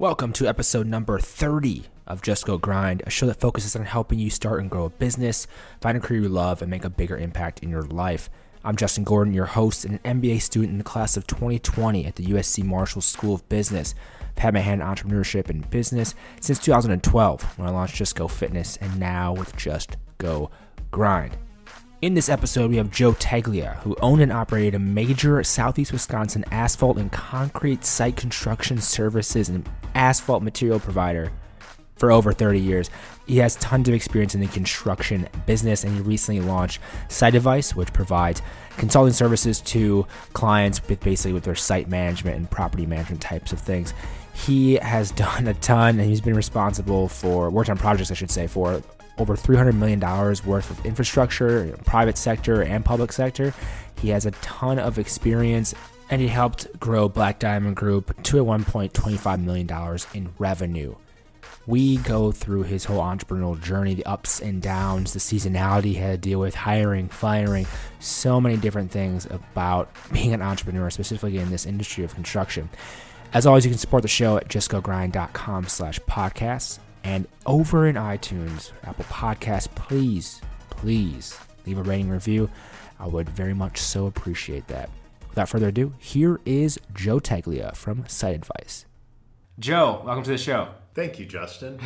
Welcome to episode number 30 of Just Go Grind, a show that focuses on helping you start and grow a business, find a career you love, and make a bigger impact in your life. I'm Justin Gordon, your host and an MBA student in the class of 2020 at the USC Marshall School of Business. I've had my hand in entrepreneurship and business since 2012 when I launched Just Go Fitness, and now with Just Go Grind. In this episode, we have Joe Teglia, who owned and operated a major Southeast Wisconsin asphalt and concrete site construction services and asphalt material provider for over 30 years. He has tons of experience in the construction business, and he recently launched Site Advice, which provides consulting services to clients with their site management and property management types of things. He has done a ton, and he's been responsible for, worked on projects, for over $300 million worth of infrastructure, private sector and public sector. He has a ton of experience, and he helped grow Black Diamond Group to $1.25 million in revenue. We go through his whole entrepreneurial journey, the ups and downs, the seasonality he had to deal with, hiring, firing, so many different things about being an entrepreneur, specifically in this industry of construction. As always, you can support the show at justgogrind.com/podcasts. And over in iTunes, Apple Podcasts, please leave a rating review. I would very much so appreciate that. Without further ado, here is Joe Teglia from Site Advice. Joe, welcome to the show. Thank you, Justin.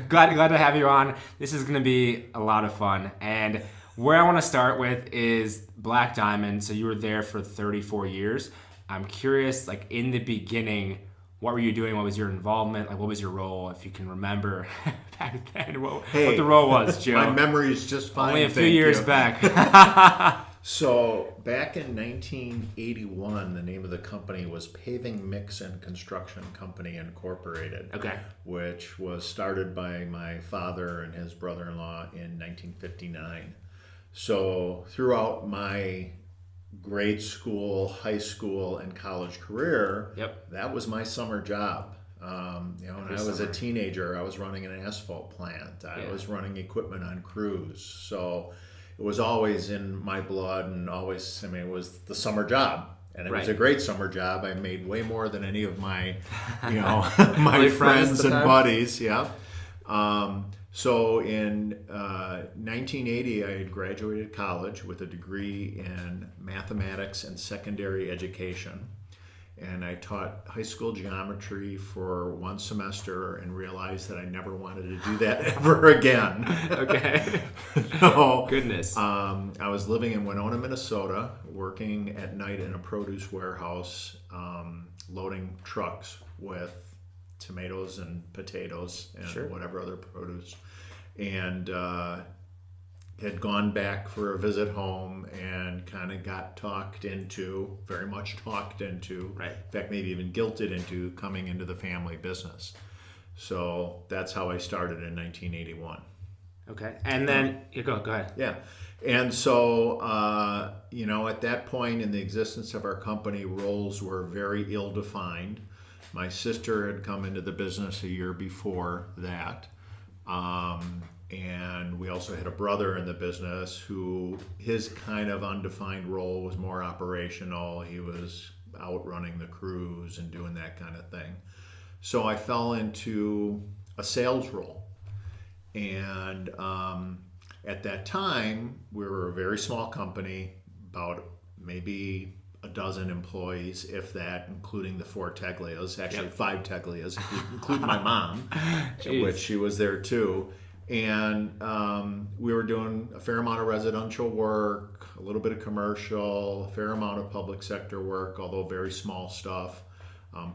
glad to have you on. This is going to be a lot of fun. And where I want to start with is Black Diamond. So you were there for 34 years. I'm curious, in the beginning, what were you doing? What was your involvement? What was your role, if you can remember back then? What the role was, Joe? My memory is just fine. Only a few years back. So back in 1981, the name of the company was Paving Mix and Construction Company Incorporated. Okay. Which was started by my father and his brother-in-law in 1959. So throughout my grade school, high school, and college career, that was my summer job. When I was a teenager, I was running an asphalt plant. I was running equipment on crews. So it was always in my blood, and always, it was the summer job. And it was a great summer job. I made way more than any of my, my friends and buddies. So in 1980, I had graduated college with a degree in mathematics and secondary education. And I taught high school geometry for one semester and realized that I never wanted to do that ever again. Okay. So, goodness. I was living in Winona, Minnesota, working at night in a produce warehouse, loading trucks with tomatoes and potatoes and whatever other produce, and had gone back for a visit home and kind of got very much talked into, in fact maybe even guilted into coming into the family business. So that's how I started in 1981. Okay. And then go ahead. Yeah. And so at that point in the existence of our company, roles were very ill-defined. My sister had come into the business a year before that. And we also had a brother in the business who his kind of undefined role was more operational. He was out running the crews and doing that kind of thing. So I fell into a sales role. And at that time, we were a very small company, about maybe a dozen employees, if that, including the 4 Teglias, actually 5 Teglias, if you include my mom, which she was there too. And we were doing a fair amount of residential work, a little bit of commercial, a fair amount of public sector work, although very small stuff,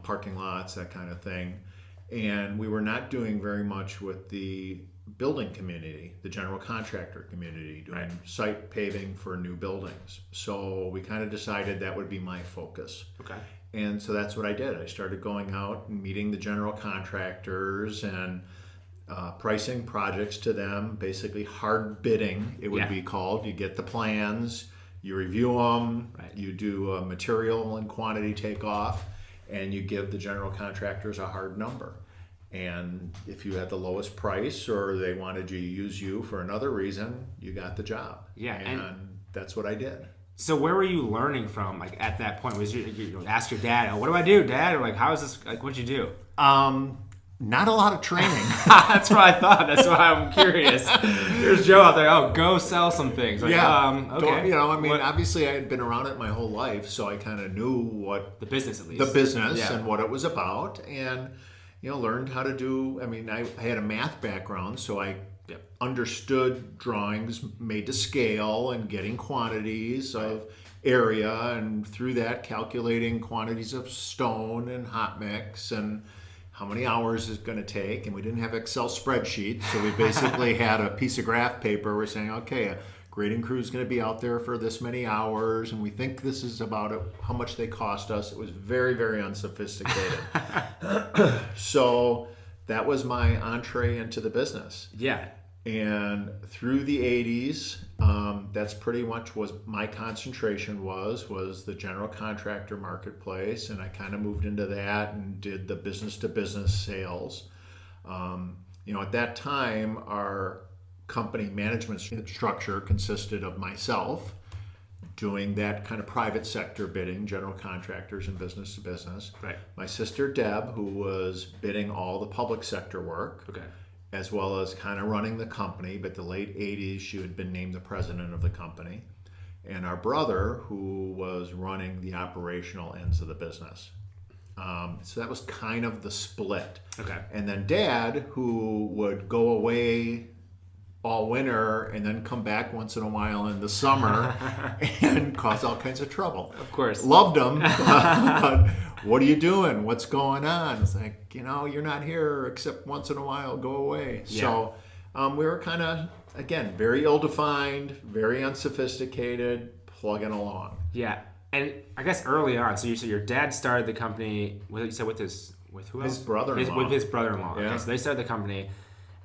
parking lots, that kind of thing. And we were not doing very much with the building community, the general contractor community, doing site paving for new buildings. So we kind of decided that would be my focus. Okay. And so that's what I did. I started going out and meeting the general contractors and pricing projects to them, basically hard bidding, it would be called. You get the plans, you review them, you do a material and quantity takeoff, and you give the general contractors a hard number. And if you had the lowest price or they wanted you to use you for another reason, you got the job. Yeah. And that's what I did. So where were you learning from, at that point? Was you ask your dad, "Oh, what do I do, Dad?" Or how is this, what'd you do? Not a lot of training. That's what I thought. That's why I'm curious. There's Joe out there. Oh, go sell some things. Like, Yeah. Okay. Obviously I had been around it my whole life, so I kind of knew what The business, at least. the business Yeah. and what it was about, and learned how to do. I had a math background, so I understood drawings made to scale and getting quantities of area, and through that calculating quantities of stone and hot mix and how many hours it's going to take. And we didn't have Excel spreadsheets, so we basically had a piece of graph paper. We're saying, okay, a grading crew is going to be out there for this many hours, and we think this is about how much they cost us. It was very, very unsophisticated. So that was my entree into the business. Yeah. And through the 80s, that's pretty much was my concentration was the general contractor marketplace, and I kind of moved into that and did the business-to-business sales. At that time, our company management structure consisted of myself doing that kind of private sector bidding, general contractors and business-to-business. Right. My sister Deb, who was bidding all the public sector work. Okay. As well as kind of running the company, but the late 80s, she had been named the president of the company. And our brother, who was running the operational ends of the business. So that was kind of the split. Okay. And then Dad, who would go away all winter and then come back once in a while in the summer and cause all kinds of trouble. Of course. Loved him, but what are you doing? What's going on? It's like, you're not here except once in a while, go away. Yeah. So we were kind of, again, very ill-defined, very unsophisticated, plugging along. Yeah. And I guess early on, so your dad started the company, you said with who else? His brother-in-law. With his brother-in-law. Yeah. Okay, so they started the company.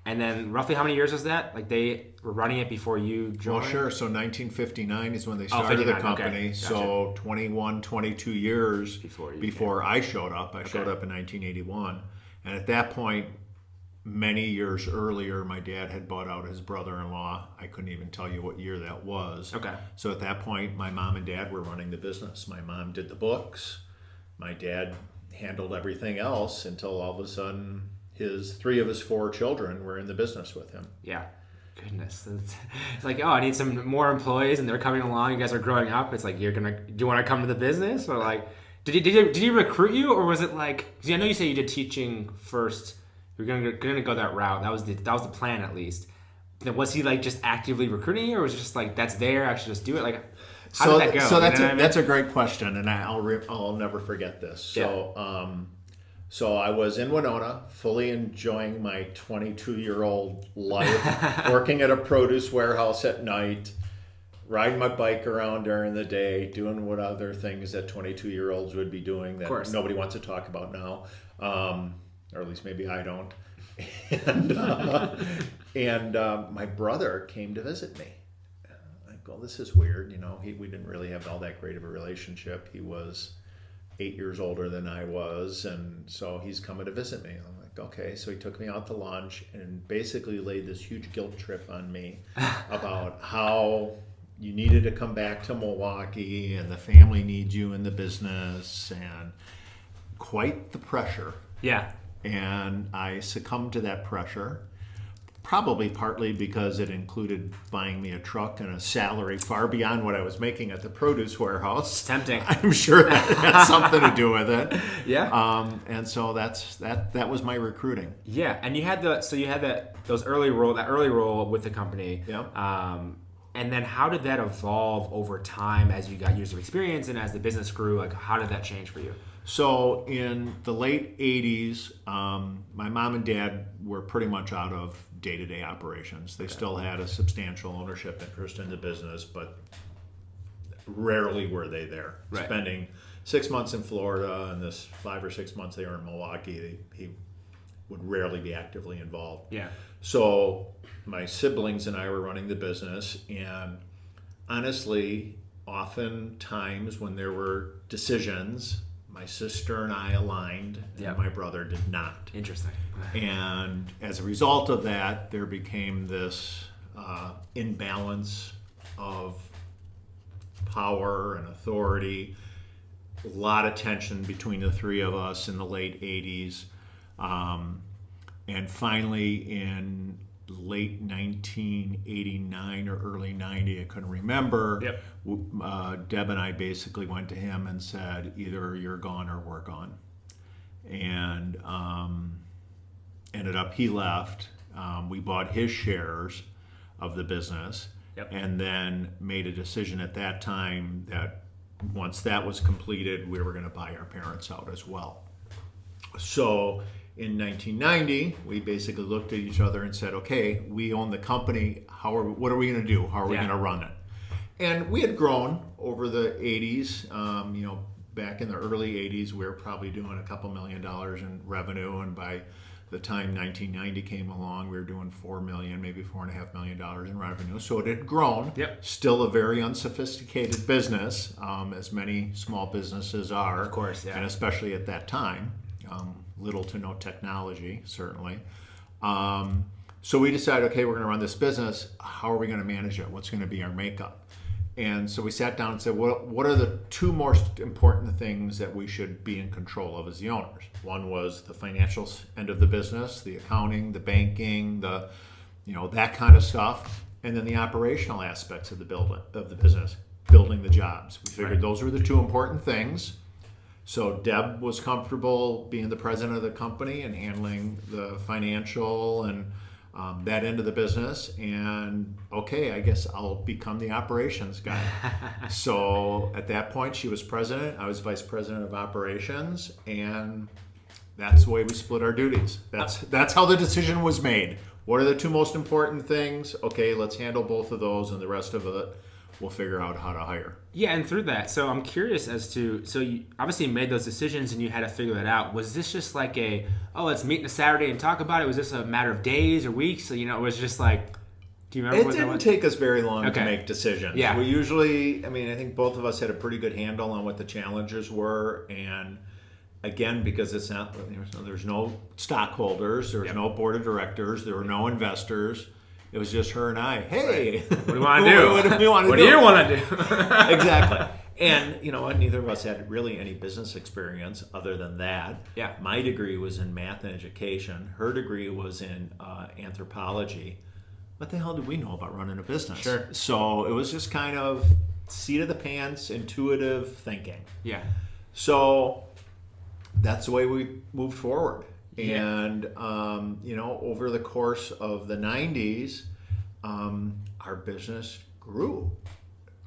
And then roughly how many years was that? Like they were running it before you joined? Well, sure. So 1959 is when they started the company. Okay. Gotcha. So 21, 22 years Before I showed up. I showed up in 1981. And at that point, many years earlier, my dad had bought out his brother-in-law. I couldn't even tell you what year that was. Okay. So at that point, my mom and dad were running the business. My mom did the books. My dad handled everything else until all of a sudden three of his four children were in the business with him. Yeah. Goodness. It's like, I need some more employees and they're coming along. You guys are growing up. It's like, do you want to come to the business? Or like, did he recruit you, or was it like, I know you said you did teaching first. You're going to go that route. That was the plan, at least. Then was he like just actively recruiting you, or was it just like, that's there, I should just do it? Like, how did that go? So that's a great question, and I'll never forget this. So I was in Winona, fully enjoying my 22-year-old life, working at a produce warehouse at night, riding my bike around during the day, doing what other things that 22-year-olds would be doing that nobody wants to talk about now, or at least maybe I don't. And my brother came to visit me. Well, this is weird, we didn't really have all that great of a relationship. He was 8 years older than I was, and so he's coming to visit me. I'm like, okay. So he took me out to lunch and basically laid this huge guilt trip on me about how you needed to come back to Milwaukee and the family needs you in the business, and quite the pressure. Yeah. And I succumbed to that pressure. Probably partly because it included buying me a truck and a salary far beyond what I was making at the produce warehouse. It's tempting. I'm sure that had something to do with it. Yeah. And so that was my recruiting. Yeah, and you had that early role with the company. Yeah. And then how did that evolve over time as you got years of experience and as the business grew? Like, how did that change for you? So in the late 80s, my mom and dad were pretty much out of day-to-day operations. They still had a substantial ownership interest in the business, but rarely were they there. Right. Spending 6 months in Florida and this 5 or 6 months they were in Milwaukee, he would rarely be actively involved. Yeah. So my siblings and I were running the business, and honestly, oftentimes when there were decisions, my sister and I aligned, and my brother did not. Interesting. And as a result of that, there became this imbalance of power and authority, a lot of tension between the three of us in the late 80s. And finally, in late 1989 or early 90, I couldn't remember, Yep. Deb and I basically went to him and said, either you're gone or we're gone. And ended up, he left. We bought his shares of the business. Yep. And then made a decision at that time that once that was completed, we were going to buy our parents out as well. So in 1990, we basically looked at each other and said, okay, we own the company. What are we going to do? How are we going to run it? And we had grown over the 80s. Back in the early 80s, we were probably doing a couple $1 million in revenue. And by the time 1990 came along, we were doing $4 million, maybe $4.5 million in revenue. So it had grown. Yep. Still a very unsophisticated business, as many small businesses are. Of course, yeah. And especially at that time. Little to no technology, certainly. So we decided, okay, we're going to run this business. How are we going to manage it? What's going to be our makeup? And so we sat down and said, what are the two most important things that we should be in control of as the owners? One was the financial end of the business, the accounting, the banking, that kind of stuff, and then the operational aspects of the business, building the jobs. We figured those were the two important things. So Deb was comfortable being the president of the company and handling the financial and that end of the business. And okay, I guess I'll become the operations guy. So at that point, she was president. I was vice president of operations. And that's the way we split our duties. That's how the decision was made. What are the two most important things? Okay, let's handle both of those, and the rest of it we'll figure out how to hire. Yeah, and through that, so I'm curious as to, so you obviously made those decisions and you had to figure that out. Was this just like let's meet on a Saturday and talk about it? Was this a matter of days or weeks? So, it was just like, do you remember It didn't take us very long to make decisions. Yeah. We usually, I think both of us had a pretty good handle on what the challenges were. And again, because it's not, there's no stockholders, there's no board of directors, there were no investors. It was just her and I. Hey, what do you want to do? What do you want to do? What do you want to do? Exactly. And you know what? Neither of us had really any business experience other than that. Yeah. My degree was in math and education. Her degree was in anthropology. What the hell do we know about running a business? Sure. So it was just kind of seat of the pants, intuitive thinking. Yeah. So that's the way we moved forward. Yeah. And, over the course of the 90s, our business grew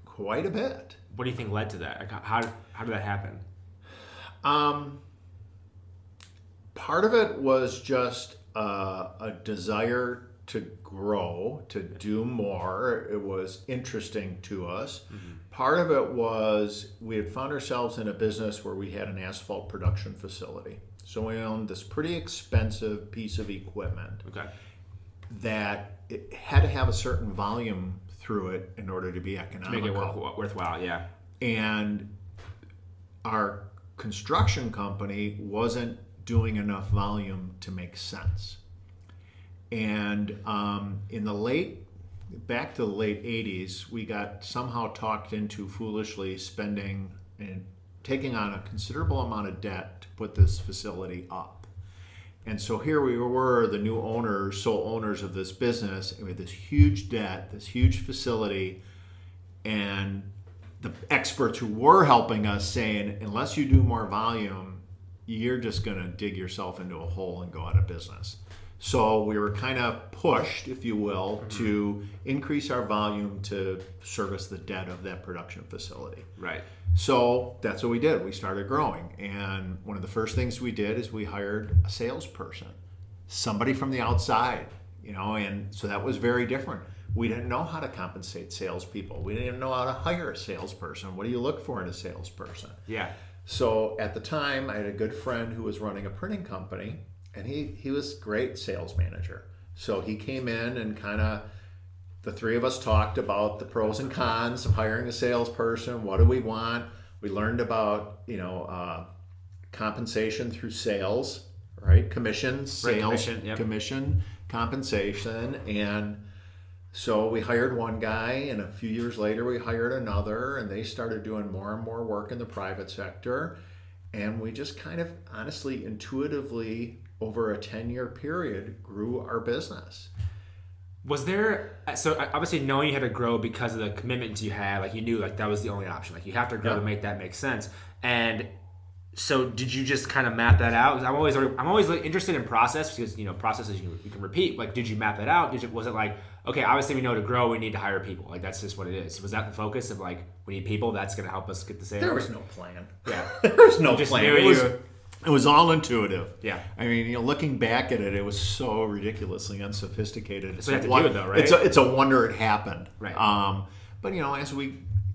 quite a bit. What do you think led to that? How did that happen? Part of it was just a desire to grow, to do more. It was interesting to us. Mm-hmm. Part of it was we had found ourselves in a business where we had an asphalt production facility. So we owned this pretty expensive piece of equipment that it had to have a certain volume through it in order to be economical. To make it worthwhile, yeah. And our construction company wasn't doing enough volume to make sense. And back to the late 80s, we got somehow talked into foolishly spending and taking on a considerable amount of debt to put this facility up. And so here we were, the new owners, sole owners of this business, and we had this huge debt, this huge facility, and the experts who were helping us saying, unless you do more volume, you're just going to dig yourself into a hole and go out of business. So we were kind of pushed, if you will, to increase our volume to service the debt of that production facility. Right. So that's what we did. We started growing. And one of the first things we did is we hired a salesperson, somebody from the outside, and so that was very different. We didn't know how to compensate salespeople. We didn't even know how to hire a salesperson. What do you look for in a salesperson? Yeah. So at the time, I had a good friend who was running a printing company, and he was a great sales manager. So he came in and the three of us talked about the pros and cons of hiring a salesperson. What do we want? We learned about, compensation through sales, right? Commission, sales, commission, compensation. And so we hired one guy, and a few years later we hired another, and they started doing more and more work in the private sector. And we just kind of honestly, intuitively over a 10-year period, grew our business. Was there, so obviously knowing you had to grow because of the commitment you had, like you knew like that was the only option. Like you have to grow to make that make sense. And so did you just kind of map that out? 'Cause I'm always like interested in process because, processes you can repeat. Like, did you map that out? Was it like, okay, obviously we know to grow, we need to hire people. Like that's just what it is. Was that the focus of like, we need people, that's going to help us get the sales? There was no plan. Yeah. There was no plan. It was all intuitive. Yeah. I mean, looking back at it, it was so ridiculously unsophisticated. So you have to do it though, right? It's a wonder it happened. Right. But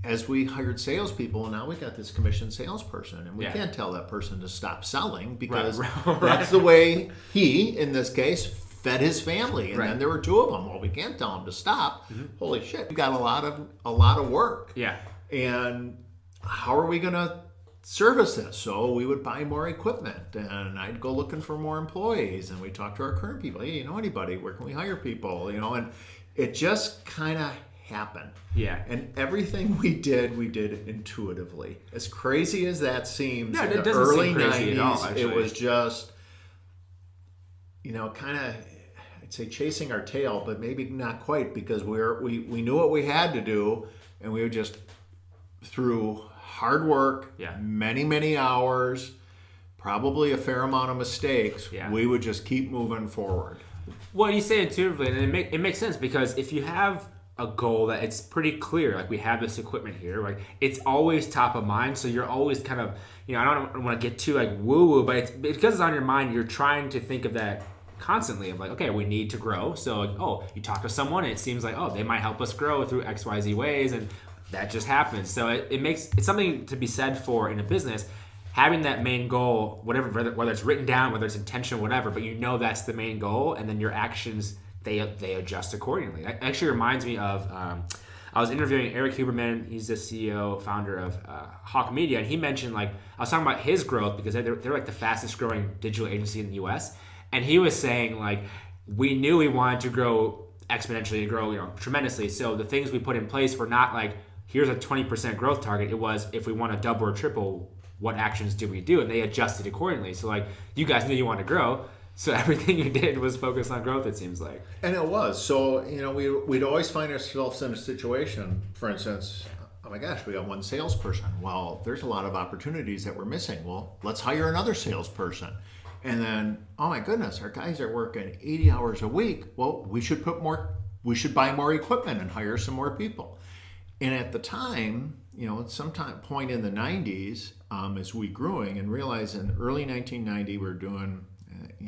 as we hired salespeople, and now we got this commissioned salesperson, and we can't tell that person to stop selling because that's the way he, in this case, fed his family. And then there were two of them. Well, we can't tell him to stop. Mm-hmm. Holy shit, we got a lot of work. Yeah. And how are we going to service this? So we would buy more equipment, and I'd go looking for more employees, and we talk to our current people. Hey, you know anybody? Where can we hire people? And it just kind of happened. Yeah. And everything we did intuitively. As crazy as that seems, no, in it the doesn't early seem crazy 90s, at all, actually. it was just, kind of, I'd say chasing our tail, but maybe not quite, because we knew what we had to do, and we were just through hard work, many, many hours, probably a fair amount of mistakes, we would just keep moving forward. Well, you say intuitively, and it makes sense, because if you have a goal that it's pretty clear, like we have this equipment here, like it's always top of mind, so you're always kind of, I don't want to get too like woo-woo, but it's because it's on your mind, you're trying to think of that constantly of like, okay, we need to grow, so like, you talk to someone and it seems like, they might help us grow through XYZ ways, and that just happens. So it's something to be said for in a business, having that main goal, whether it's written down, whether it's intentional, whatever, but that's the main goal, and then your actions, they adjust accordingly. It actually reminds me of, I was interviewing Eric Huberman. He's the CEO, founder of Hawk Media, and he mentioned, like, I was talking about his growth because they're like the fastest growing digital agency in the US, and he was saying, like, we knew we wanted to grow exponentially and grow tremendously, so the things we put in place were not like, here's a 20% growth target. It was, if we want to double or triple, what actions do we do? And they adjusted accordingly. So like, you guys knew you wanted to grow, so everything you did was focused on growth, it seems like. And it was. So, we'd always find ourselves in a situation, for instance, oh my gosh, we got one salesperson. Well, there's a lot of opportunities that we're missing. Well, let's hire another salesperson. And then, oh my goodness, our guys are working 80 hours a week. Well, we should buy more equipment and hire some more people. And at the time, at some point in the 90s, as we growing and realized in early 1990, we're doing,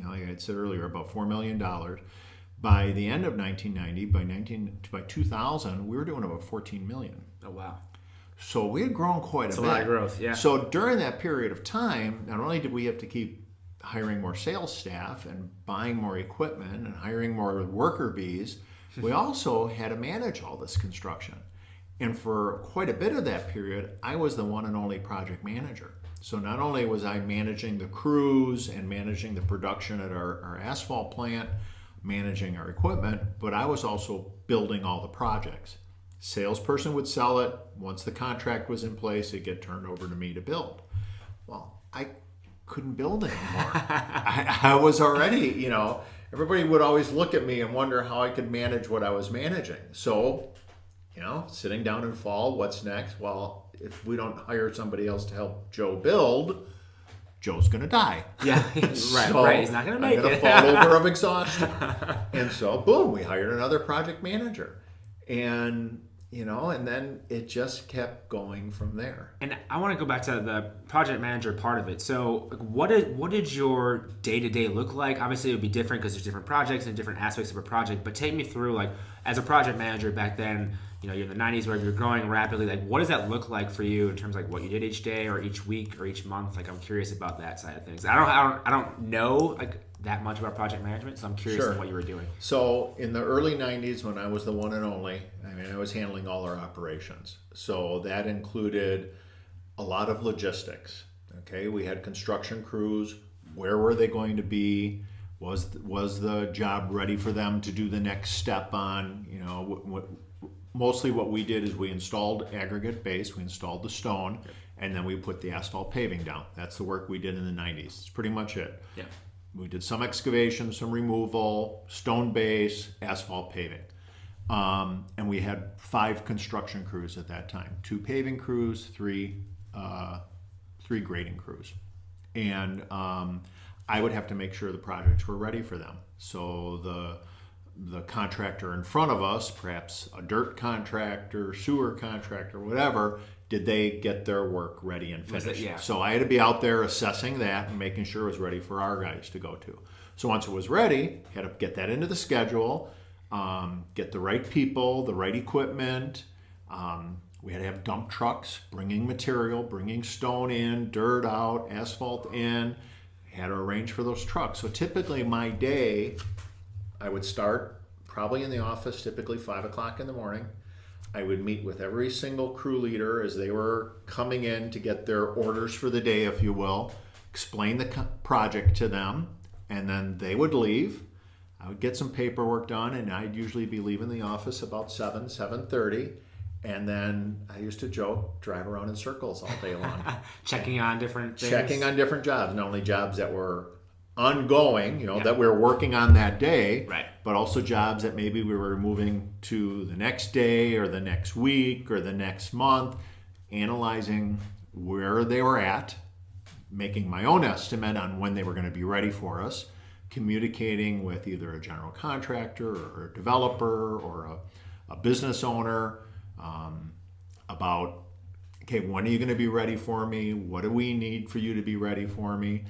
like I said earlier, about $4 million. By the end of 1990, by 2000, we were doing about $14 million. Oh, wow. So we had grown quite a bit. That's a lot of growth, yeah. So during that period of time, not only did we have to keep hiring more sales staff and buying more equipment and hiring more worker bees, we also had to manage all this construction. And for quite a bit of that period, I was the one and only project manager. So not only was I managing the crews and managing the production at our asphalt plant, managing our equipment, but I was also building all the projects. Salesperson would sell it. Once the contract was in place, it'd get turned over to me to build. Well, I couldn't build anymore. I was already, everybody would always look at me and wonder how I could manage what I was managing. So, sitting down in fall, what's next? Well, if we don't hire somebody else to help Joe build, Joe's going to die. Yeah, right. He's not going to make it. I'm going to fall over of exhaustion. And so, boom, we hired another project manager. And, and then it just kept going from there. And I want to go back to the project manager part of it. So what did your day-to-day look like? Obviously, it would be different because there's different projects and different aspects of a project. But take me through, like, as a project manager back then, you're in the 90s where you're growing rapidly. Like, what does that look like for you in terms of like what you did each day or each week or each month? Like, I'm curious about that side of things. I don't know like that much about project management, so I'm curious on what you were doing. So in the early 90s, when I was the one and only, I was handling all our operations. So that included a lot of logistics. Okay, we had construction crews. Where were they going to be? Was the job ready for them to do the next step on? Mostly what we did is we installed aggregate base, we installed the stone, and then we put the asphalt paving down. That's the work we did in the 90s. It's pretty much it. Yeah. We did some excavation, some removal, stone base, asphalt paving. And we had 5 construction crews at that time, 2 paving crews, 3 grading crews. And I would have to make sure the projects were ready for them. So the contractor in front of us, perhaps a dirt contractor, sewer contractor, whatever, did they get their work ready and finished? Yeah. So I had to be out there assessing that and making sure it was ready for our guys to go to. So once it was ready, had to get that into the schedule, get the right people, the right equipment. We had to have dump trucks bringing material, bringing stone in, dirt out, asphalt in. Had to arrange for those trucks. So typically my day, I would start probably in the office, typically 5 o'clock in the morning. I would meet with every single crew leader as they were coming in to get their orders for the day, if you will, explain the project to them, and then they would leave. I would get some paperwork done, and I'd usually be leaving the office about 7:30. And then I used to joke, drive around in circles all day long. Checking on different things. Checking on different jobs, not only jobs that were ongoing, that we were working on that day, right, but also jobs that maybe we were moving to the next day or the next week or the next month, analyzing where they were at, making my own estimate on when they were going to be ready for us, communicating with either a general contractor or a developer or a business owner, about, okay, when are you going to be ready for me? What do we need for you to be ready for me?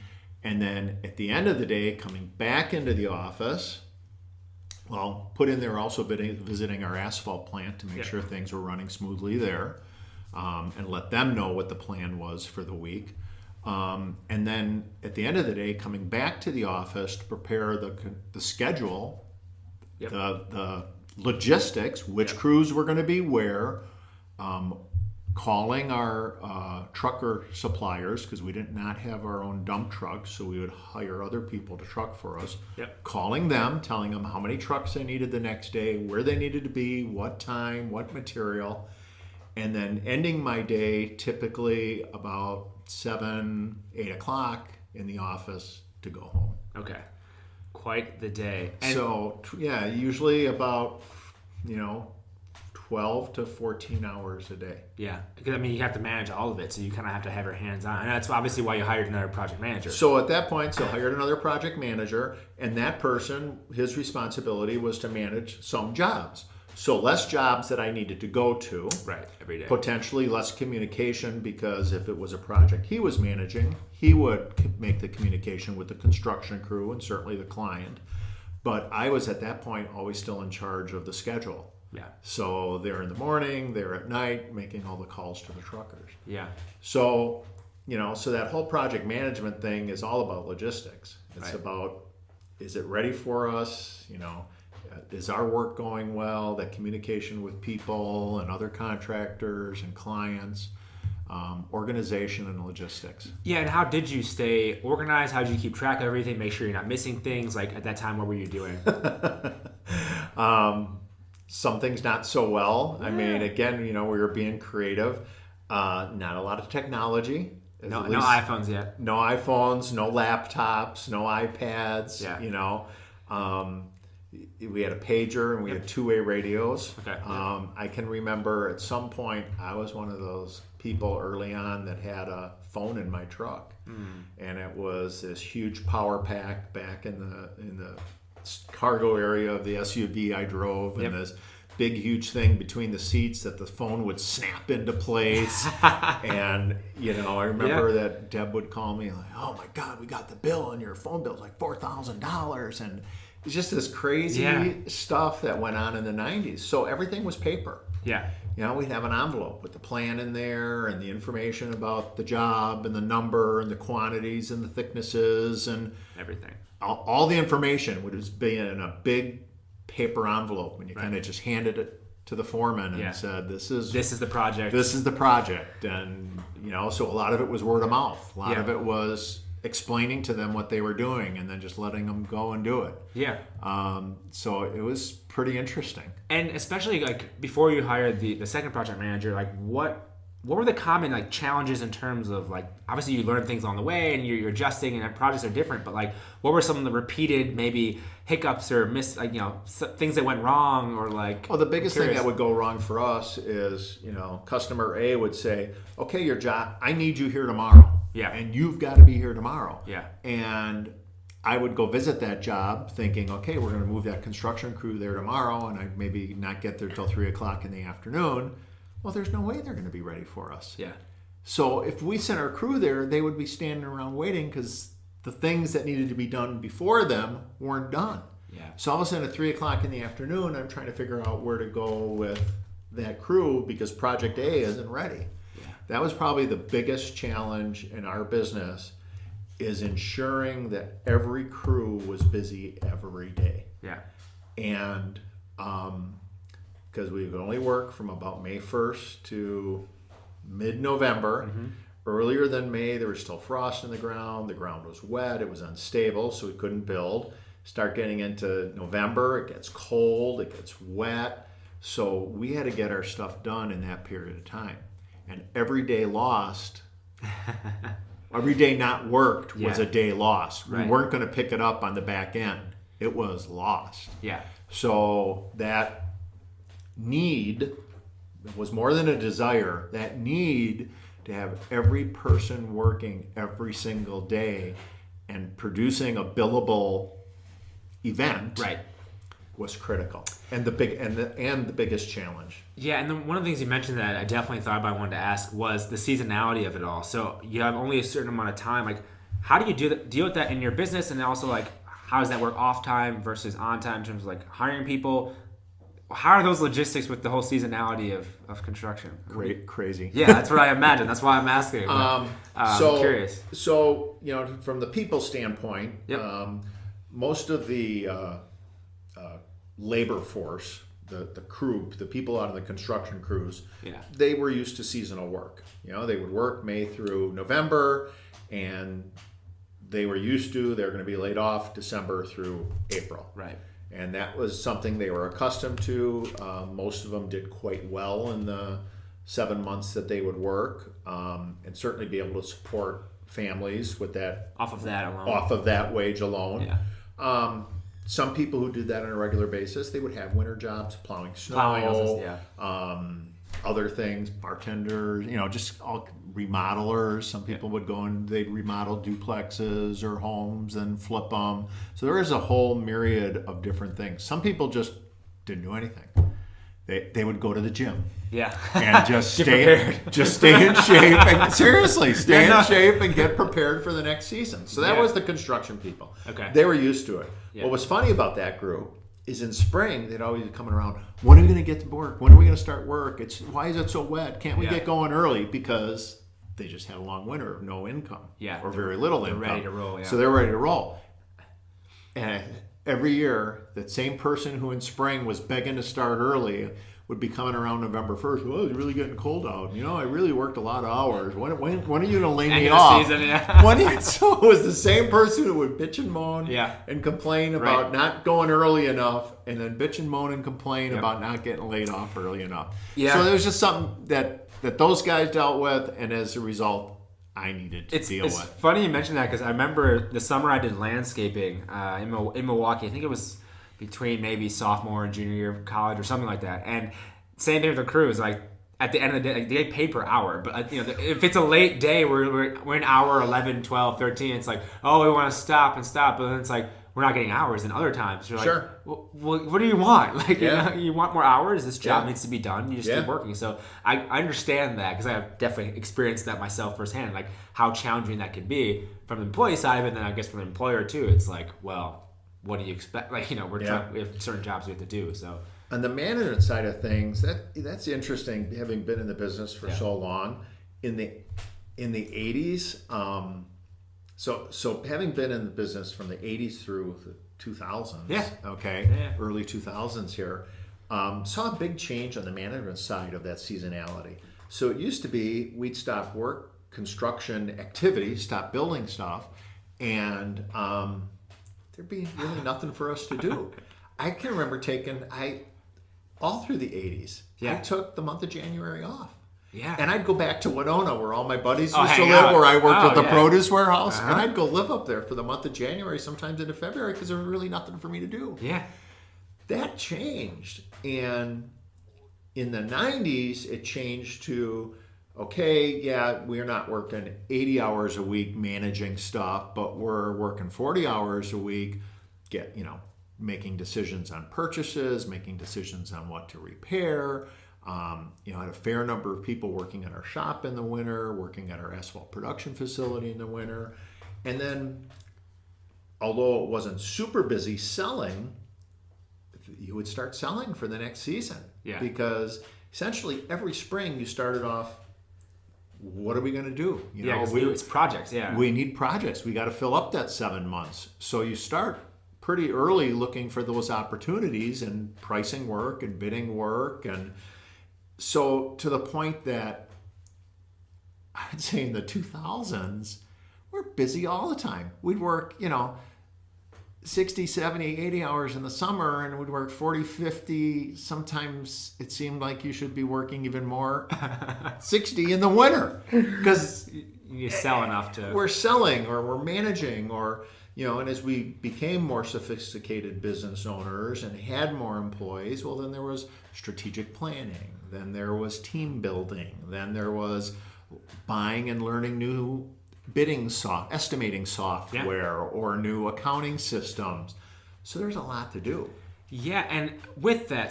And then at the end of the day, coming back into the office, put in there also visiting our asphalt plant to make sure things were running smoothly there, and let them know what the plan was for the week. And then at the end of the day, coming back to the office to prepare the schedule, the logistics, which crews were going to be where, calling our trucker suppliers, because we did not have our own dump trucks, so we would hire other people to truck for us. Calling them, telling them how many trucks they needed the next day, where they needed to be, what time, what material, and then ending my day typically about 7, 8 o'clock in the office to go home. Okay. Quite the day. And so, usually about, 12 to 14 hours a day. Yeah, because you have to manage all of it, so you kind of have to have your hands on. And that's obviously why you hired another project manager. So at that point, I hired another project manager, and that person, his responsibility was to manage some jobs. So less jobs that I needed to go to. Right, every day. Potentially less communication, because if it was a project he was managing, he would make the communication with the construction crew and certainly the client. But I was at that point always still in charge of the schedule. Yeah. So they're in the morning, they're at night, making all the calls to the truckers. Yeah. So, so that whole project management thing is all about logistics. It's about, is it ready for us? Is our work going well? That communication with people and other contractors and clients, organization and logistics. Yeah, and how did you stay organized? How did you keep track of everything? Make sure you're not missing things? Like at that time, what were you doing? Some things not so well. Yeah. I mean, again, we were being creative. Not a lot of technology. No iPhones yet. No iPhones, no laptops, no iPads. Yeah. We had a pager and we had two-way radios. Okay. I can remember at some point I was one of those people early on that had a phone in my truck, and it was this huge power pack back in the cargo area of the SUV I drove, and this big huge thing between the seats that the phone would snap into place. And I remember that Deb would call me like, "Oh my God, we got the bill, and your phone bill's like $4,000," and it's just this crazy stuff that went on in the 90s. So everything was paper. Yeah. We'd have an envelope with the plan in there and the information about the job and the number and the quantities and the thicknesses and everything. All the information would be in a big paper envelope, and you kind of just handed it to the foreman and said, this is the project. This is the project. And, so a lot of it was word of mouth. A lot of it was explaining to them what they were doing and then just letting them go and do it. Yeah. So it was pretty interesting. And especially before you hired the second project manager, what what were the common like challenges in terms of like, obviously you learn things along the way and you're adjusting and projects are different, but like what were some of the repeated maybe hiccups or things that went wrong, or like? Well, the biggest thing that would go wrong for us is, customer A would say, okay, your job, I need you here tomorrow. Yeah. And you've got to be here tomorrow. Yeah. And I would go visit that job thinking, okay, we're going to move that construction crew there tomorrow, and I'd maybe not get there till 3 o'clock in the afternoon. Well, there's no way they're going to be ready for us. Yeah. So if we sent our crew there, they would be standing around waiting because the things that needed to be done before them weren't done. Yeah. So all of a sudden at 3 o'clock in the afternoon, I'm trying to figure out where to go with that crew because project A isn't ready. Yeah. That was probably the biggest challenge in our business, is ensuring that every crew was busy every day. Yeah. And because we could only work from about May 1st to mid-November. Mm-hmm. Earlier than May, there was still frost in the ground was wet, it was unstable, so we couldn't build. Start getting into November, it gets cold, it gets wet, so we had to get our stuff done in that period of time. And every day lost, every day not worked was a day lost. Right. We weren't going to pick it up on the back end. It was lost. Yeah. So that need was more than a desire, that need to have every person working every single day and producing a billable event was critical, and the biggest challenge. Yeah, and then one of the things you mentioned that I definitely thought about, I wanted to ask, was the seasonality of it all. So you have only a certain amount of time. Like, how do you deal with that in your business, and also like how does that work off time versus on time in terms of like hiring people? How are those logistics with the whole seasonality of construction? Crazy. Yeah, that's what I imagine. That's why I'm asking. I'm curious. So, from the people standpoint, most of the labor force, the crew, the people out of the construction crews, they were used to seasonal work. They would work May through November, and they were going to be laid off December through April. Right. And that was something they were accustomed to. Most of them did quite well in the 7 months that they would work, and certainly be able to support families with that off of that wage alone. Yeah. Some people who did that on a regular basis, they would have winter jobs, plowing snow, other things, bartenders, just all remodelers. Some people would go and they'd remodel duplexes or homes and flip them. So there is a whole myriad of different things. Some people just didn't do anything. They would go to the gym. Yeah. And just stay in shape and seriously stay in shape and get prepared for the next season. So that was the construction people. Okay. They were used to it. Yeah. What was funny about that group is in spring they'd always be coming around, when are we going to get to work? When are we going to start work? Why is it so wet? Can't we get going early? Because they just had a long winter of no income. Yeah. Or very little income. They're ready to roll, yeah. So they're ready to roll. And every year, that same person who in spring was begging to start early would be coming around November 1st. Well, it's really getting cold out. I really worked a lot of hours. When are you going to lay me off? Season, So it was the same person who would bitch and moan and complain about not going early enough, and then bitch and moan and complain about not getting laid off early enough. Yeah. So there was just something that those guys dealt with, and as a result, I needed to deal with. It's funny you mention that, because I remember the summer I did landscaping in Milwaukee. I think it was between maybe sophomore and junior year of college or something like that. And same thing with the crews. Like at the end of the day, like, they get paid per hour. But if it's a late day, we're in hour 11, 12, 13. It's like, oh, we want to stop. But then it's like, we're not getting hours. And other times you're like, sure. Well, what do you want? Like, you want more hours? This job needs to be done. You just keep working. So I understand that, because I have definitely experienced that myself firsthand, like how challenging that can be from the employee side of it. And then I guess from the employer too, it's like, well, what do you expect? Like, we have certain jobs we have to do. So on the management side of things, that's interesting. Having been in the business for so long, in the 80s, so having been in the business from the 80s through the 2000s, early 2000s here, saw a big change on the management side of that seasonality. So it used to be we'd stop work, construction activity, stop building stuff, and there'd be really nothing for us to do. I can remember all through the 80s, I took the month of January off. Yeah. And I'd go back to Winona, where all my buddies Oh, used to hang live, out. where I worked Oh, at the yeah. produce warehouse. Uh-huh. And I'd go live up there for the month of January, sometimes into February, because there was really nothing for me to do. Yeah. That changed. And in the 90s, it changed to, okay, yeah, we're not working 80 hours a week managing stuff, but we're working 40 hours a week, making decisions on purchases, making decisions on what to repair. I had a fair number of people working at our shop in the winter, working at our asphalt production facility in the winter. And then, although it wasn't super busy selling, you would start selling for the next season. Yeah. Because essentially every spring you started off, what are we going to do? It's projects. Yeah. We need projects. We got to fill up that 7 months. So you start pretty early looking for those opportunities and pricing work and bidding work. And so to the point that I'd say in the 2000s, we're busy all the time. We'd work, 60, 70, 80 hours in the summer, and we'd work 40, 50. Sometimes it seemed like you should be working even more, 60 in the winter. Because you sell enough to... We're selling, or we're managing, or, and as we became more sophisticated business owners and had more employees, well, then there was strategic planning. Then there was team building. Then there was buying and learning new estimating software, or new accounting systems. So there's a lot to do. Yeah, and with that,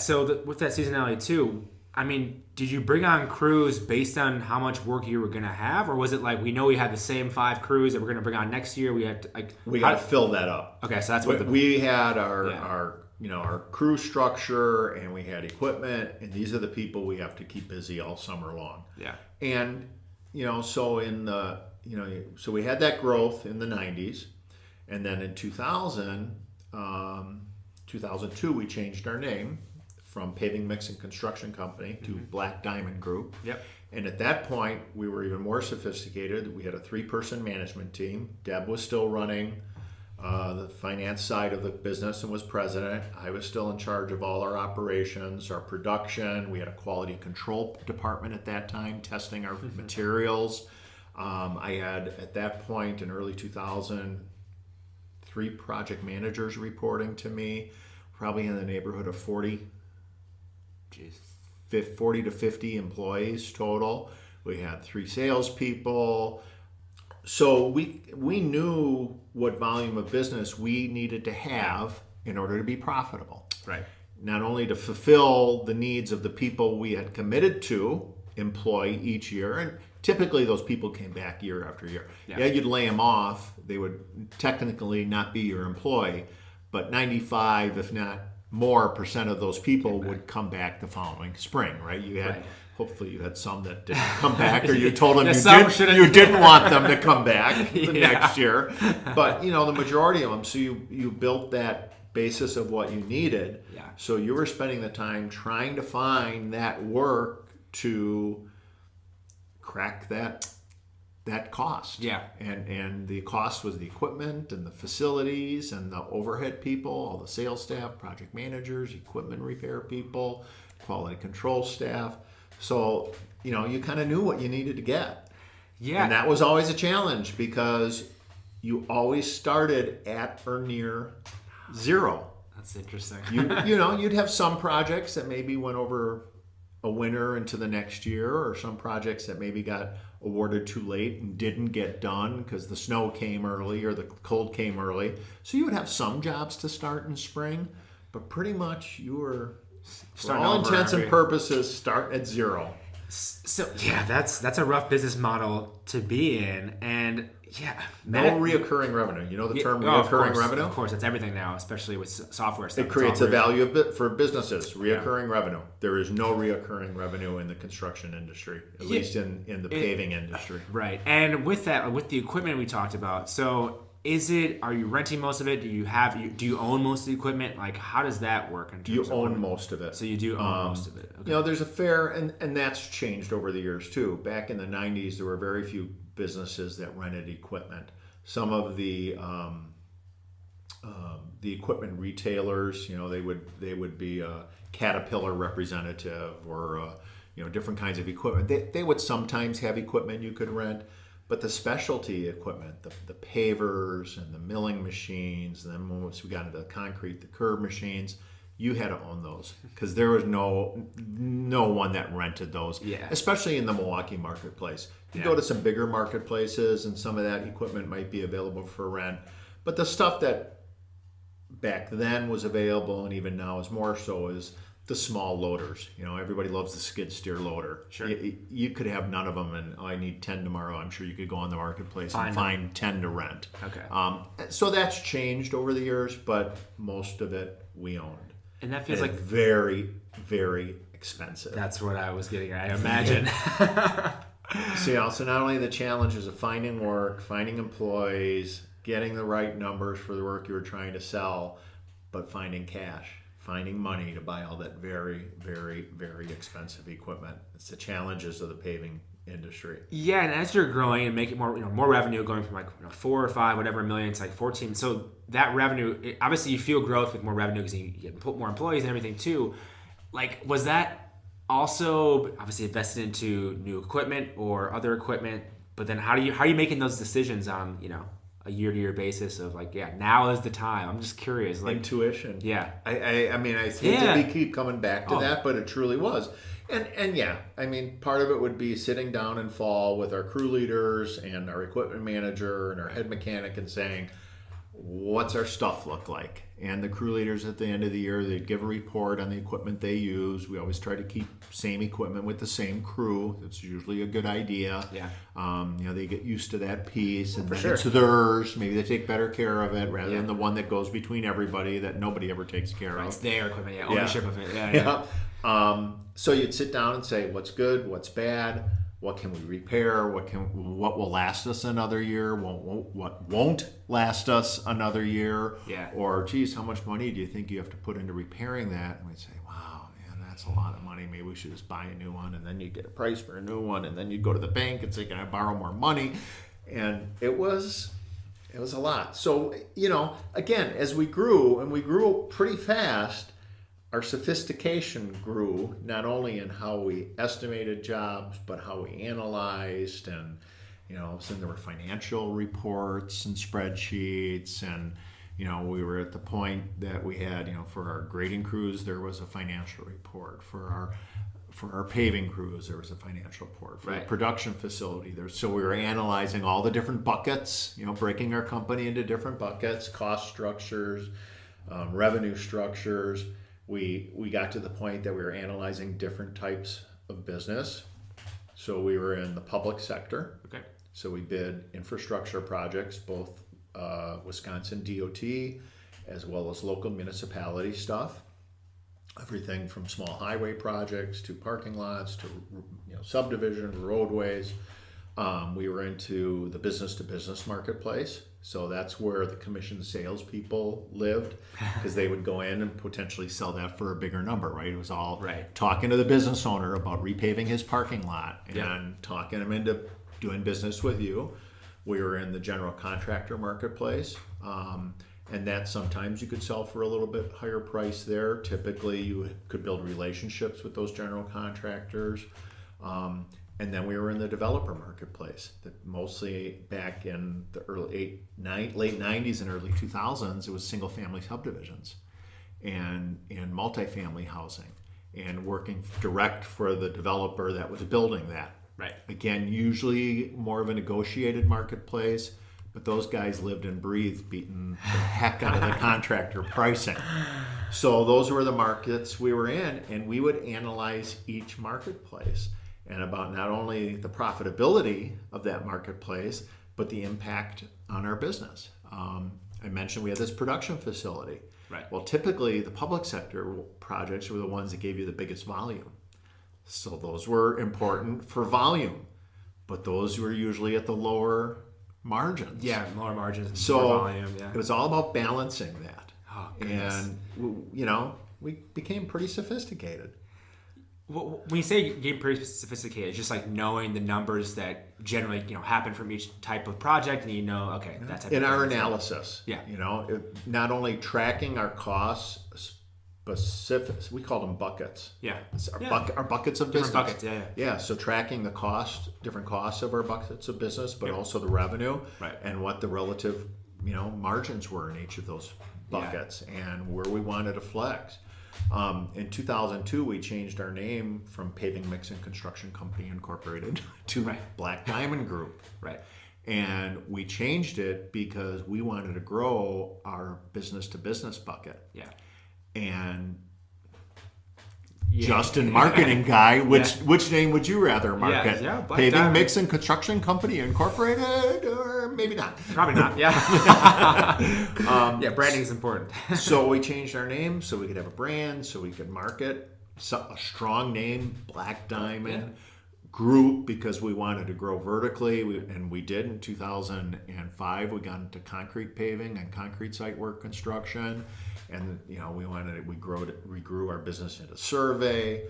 with that seasonality too, I mean, did you bring on crews based on how much work you were going to have, or was it like, we know we had the same 5 crews that we're going to bring on next year? We had to, we got to fill that up. Okay, so that's what we had our crew structure, and we had equipment, and these are the people we have to keep busy all summer long. Yeah, and so in the so we had that growth in the 90s, and then in 2002 we changed our name from Paving Mix and Construction Company to Black Diamond Group. Yep. And at that point we were even more sophisticated. We had a 3-person management team. Deb was still running the finance side of the business and was president. I was still in charge of all our operations, our production. We had a quality control department at that time, testing our materials. I had, at that point in early 2000, 3 project managers reporting to me, probably in the neighborhood of 40 to 50 employees total. We had 3 salespeople. So we knew what volume of business we needed to have in order to be profitable. Right. Not only to fulfill the needs of the people we had committed to employ each year, and typically those people came back year after year. Yeah, you'd lay them off. They would technically not be your employee, but 95, if not more, percent of those people would come back the following spring, right? You had, hopefully you had some that didn't come back, or you told them you didn't want them to come back the next year. But, the majority of them, so you built that basis of what you needed. Yeah. So you were spending the time trying to find that work to crack that cost. Yeah. And the cost was the equipment and the facilities and the overhead people, all the sales staff, project managers, equipment repair people, quality control staff. So, you kind of knew what you needed to get. Yeah. And that was always a challenge, because you always started at or near zero. That's interesting. You'd have some projects that maybe went over a winter into the next year, or some projects that maybe got awarded too late and didn't get done because the snow came early or the cold came early. So you would have some jobs to start in spring, but pretty much you were, for all intents and purposes, start at zero. So yeah, that's a rough business model to be in, and no reoccurring revenue. You know the term reoccurring revenue? Of course, that's everything now, especially with software stuff. It creates a value for businesses. Reoccurring revenue. There is no reoccurring revenue in the construction industry, at least in the paving industry. Right, and with that, with the equipment we talked about, so. Are you renting most of it? Do you own most of the equipment? Like, how does that work? You own most of it. So you do own most of it. Okay. There's a fair, and that's changed over the years too. Back in the 90s, there were very few businesses that rented equipment. Some of the equipment retailers, they would be a Caterpillar representative, or different kinds of equipment. They would sometimes have equipment you could rent, but the specialty equipment, the pavers and the milling machines, and then once we got into the concrete, the curb machines, you had to own those because there was no one that rented those, especially in the Milwaukee marketplace. You go to some bigger marketplaces and some of that equipment might be available for rent, but the stuff that back then was available and even now is more so is the small loaders. Everybody loves the skid steer loader. Sure. You could have none of them and I need 10 tomorrow. I'm sure you could go on the marketplace and find 10 to rent. Okay. So that's changed over the years, but most of it we owned. And that feels like very, very expensive. That's what I was getting at, I imagine. So not only the challenges of finding work, finding employees, getting the right numbers for the work you were trying to sell, but finding cash, finding money to buy all that very, very, very expensive equipment. It's the challenges of the paving industry. Yeah, and as you're growing and making more revenue, going from 4 or 5, whatever million to 14. So that revenue, obviously you feel growth with more revenue because you get more employees and everything too. Was that also obviously invested into new equipment or other equipment? But then how are you making those decisions on a year-to-year basis of now is the time? I'm just curious. Intuition. Yeah. I hate to keep coming back to that, but it truly was. And part of it would be sitting down in fall with our crew leaders and our equipment manager and our head mechanic and saying, what's our stuff look like? And the crew leaders at the end of the year, they'd give a report on the equipment they use. We always try to keep same equipment with the same crew. That's usually a good idea. Yeah. They get used to that piece and then sure. it's theirs. Maybe they take better care of it rather than the one that goes between everybody that nobody ever takes care of. It's their equipment, ownership of it. Yeah. So you'd sit down and say, what's good, what's bad, what can we repair, what will last us another year, what won't last us another year, or geez, how much money do you think you have to put into repairing that? And we'd say, wow, man, that's a lot of money. Maybe we should just buy a new one, and then you'd get a price for a new one, and then you'd go to the bank and say, can I borrow more money? And it was a lot. So, again, as we grew, and we grew pretty fast, our sophistication grew not only in how we estimated jobs, but how we analyzed, and so there were financial reports and spreadsheets, and we were at the point that we had for our grading crews there was a financial report, for our paving crews there was a financial report, for the production facility so we were analyzing all the different buckets, breaking our company into different buckets, cost structures, revenue structures. We got to the point that we were analyzing different types of business. So we were in the public sector. Okay. So we bid infrastructure projects, both Wisconsin DOT as well as local municipality stuff. Everything from small highway projects to parking lots to subdivision, roadways. We were into the business-to-business marketplace. So that's where the commission salespeople lived, because they would go in and potentially sell that for a bigger number, right? It was all talking to the business owner about repaving his parking lot and talking him into doing business with you. We were in the general contractor marketplace, and that sometimes you could sell for a little bit higher price there. Typically, you could build relationships with those general contractors. And then we were in the developer marketplace, that mostly back in the late 90s and early 2000s, it was single family subdivisions and multifamily housing, and working direct for the developer that was building that. Right. Again, usually more of a negotiated marketplace, but those guys lived and breathed beating the heck out of the contractor pricing. So those were the markets we were in, and we would analyze each marketplace and about not only the profitability of that marketplace, but the impact on our business. I mentioned we had this production facility. Right. Well, typically the public sector projects were the ones that gave you the biggest volume. So those were important for volume, but those were usually at the lower margins. Yeah, lower margins, so more volume. Yeah. It was all about balancing that. Oh, goodness. And, we became pretty sophisticated. When you say getting pretty sophisticated, it's just like knowing the numbers that generally happen from each type of project, and okay, that's in our analysis. Yeah, not only tracking our costs specific. We called them buckets. Yeah. It's our, Yeah. our buckets of Different business. buckets, yeah. Yeah. So tracking the different costs of our buckets of business, but also the revenue, Right. and what the relative, margins were in each of those buckets, and where we wanted to flex. In 2002, we changed our name from Paving Mix and Construction Company Incorporated to Black Diamond Group. Right. And we changed it because we wanted to grow our business to business bucket. Yeah. And Justin, marketing guy, which name would you rather market? Yeah, Paving Diamond. Mix and Construction Company Incorporated, or maybe not? Probably not. Yeah. Branding is important. So we changed our name so we could have a brand, so we could market a strong name, Black Diamond Group, because we wanted to grow vertically, and we did in 2005. We got into concrete paving and concrete site work construction, and we grew our business into survey.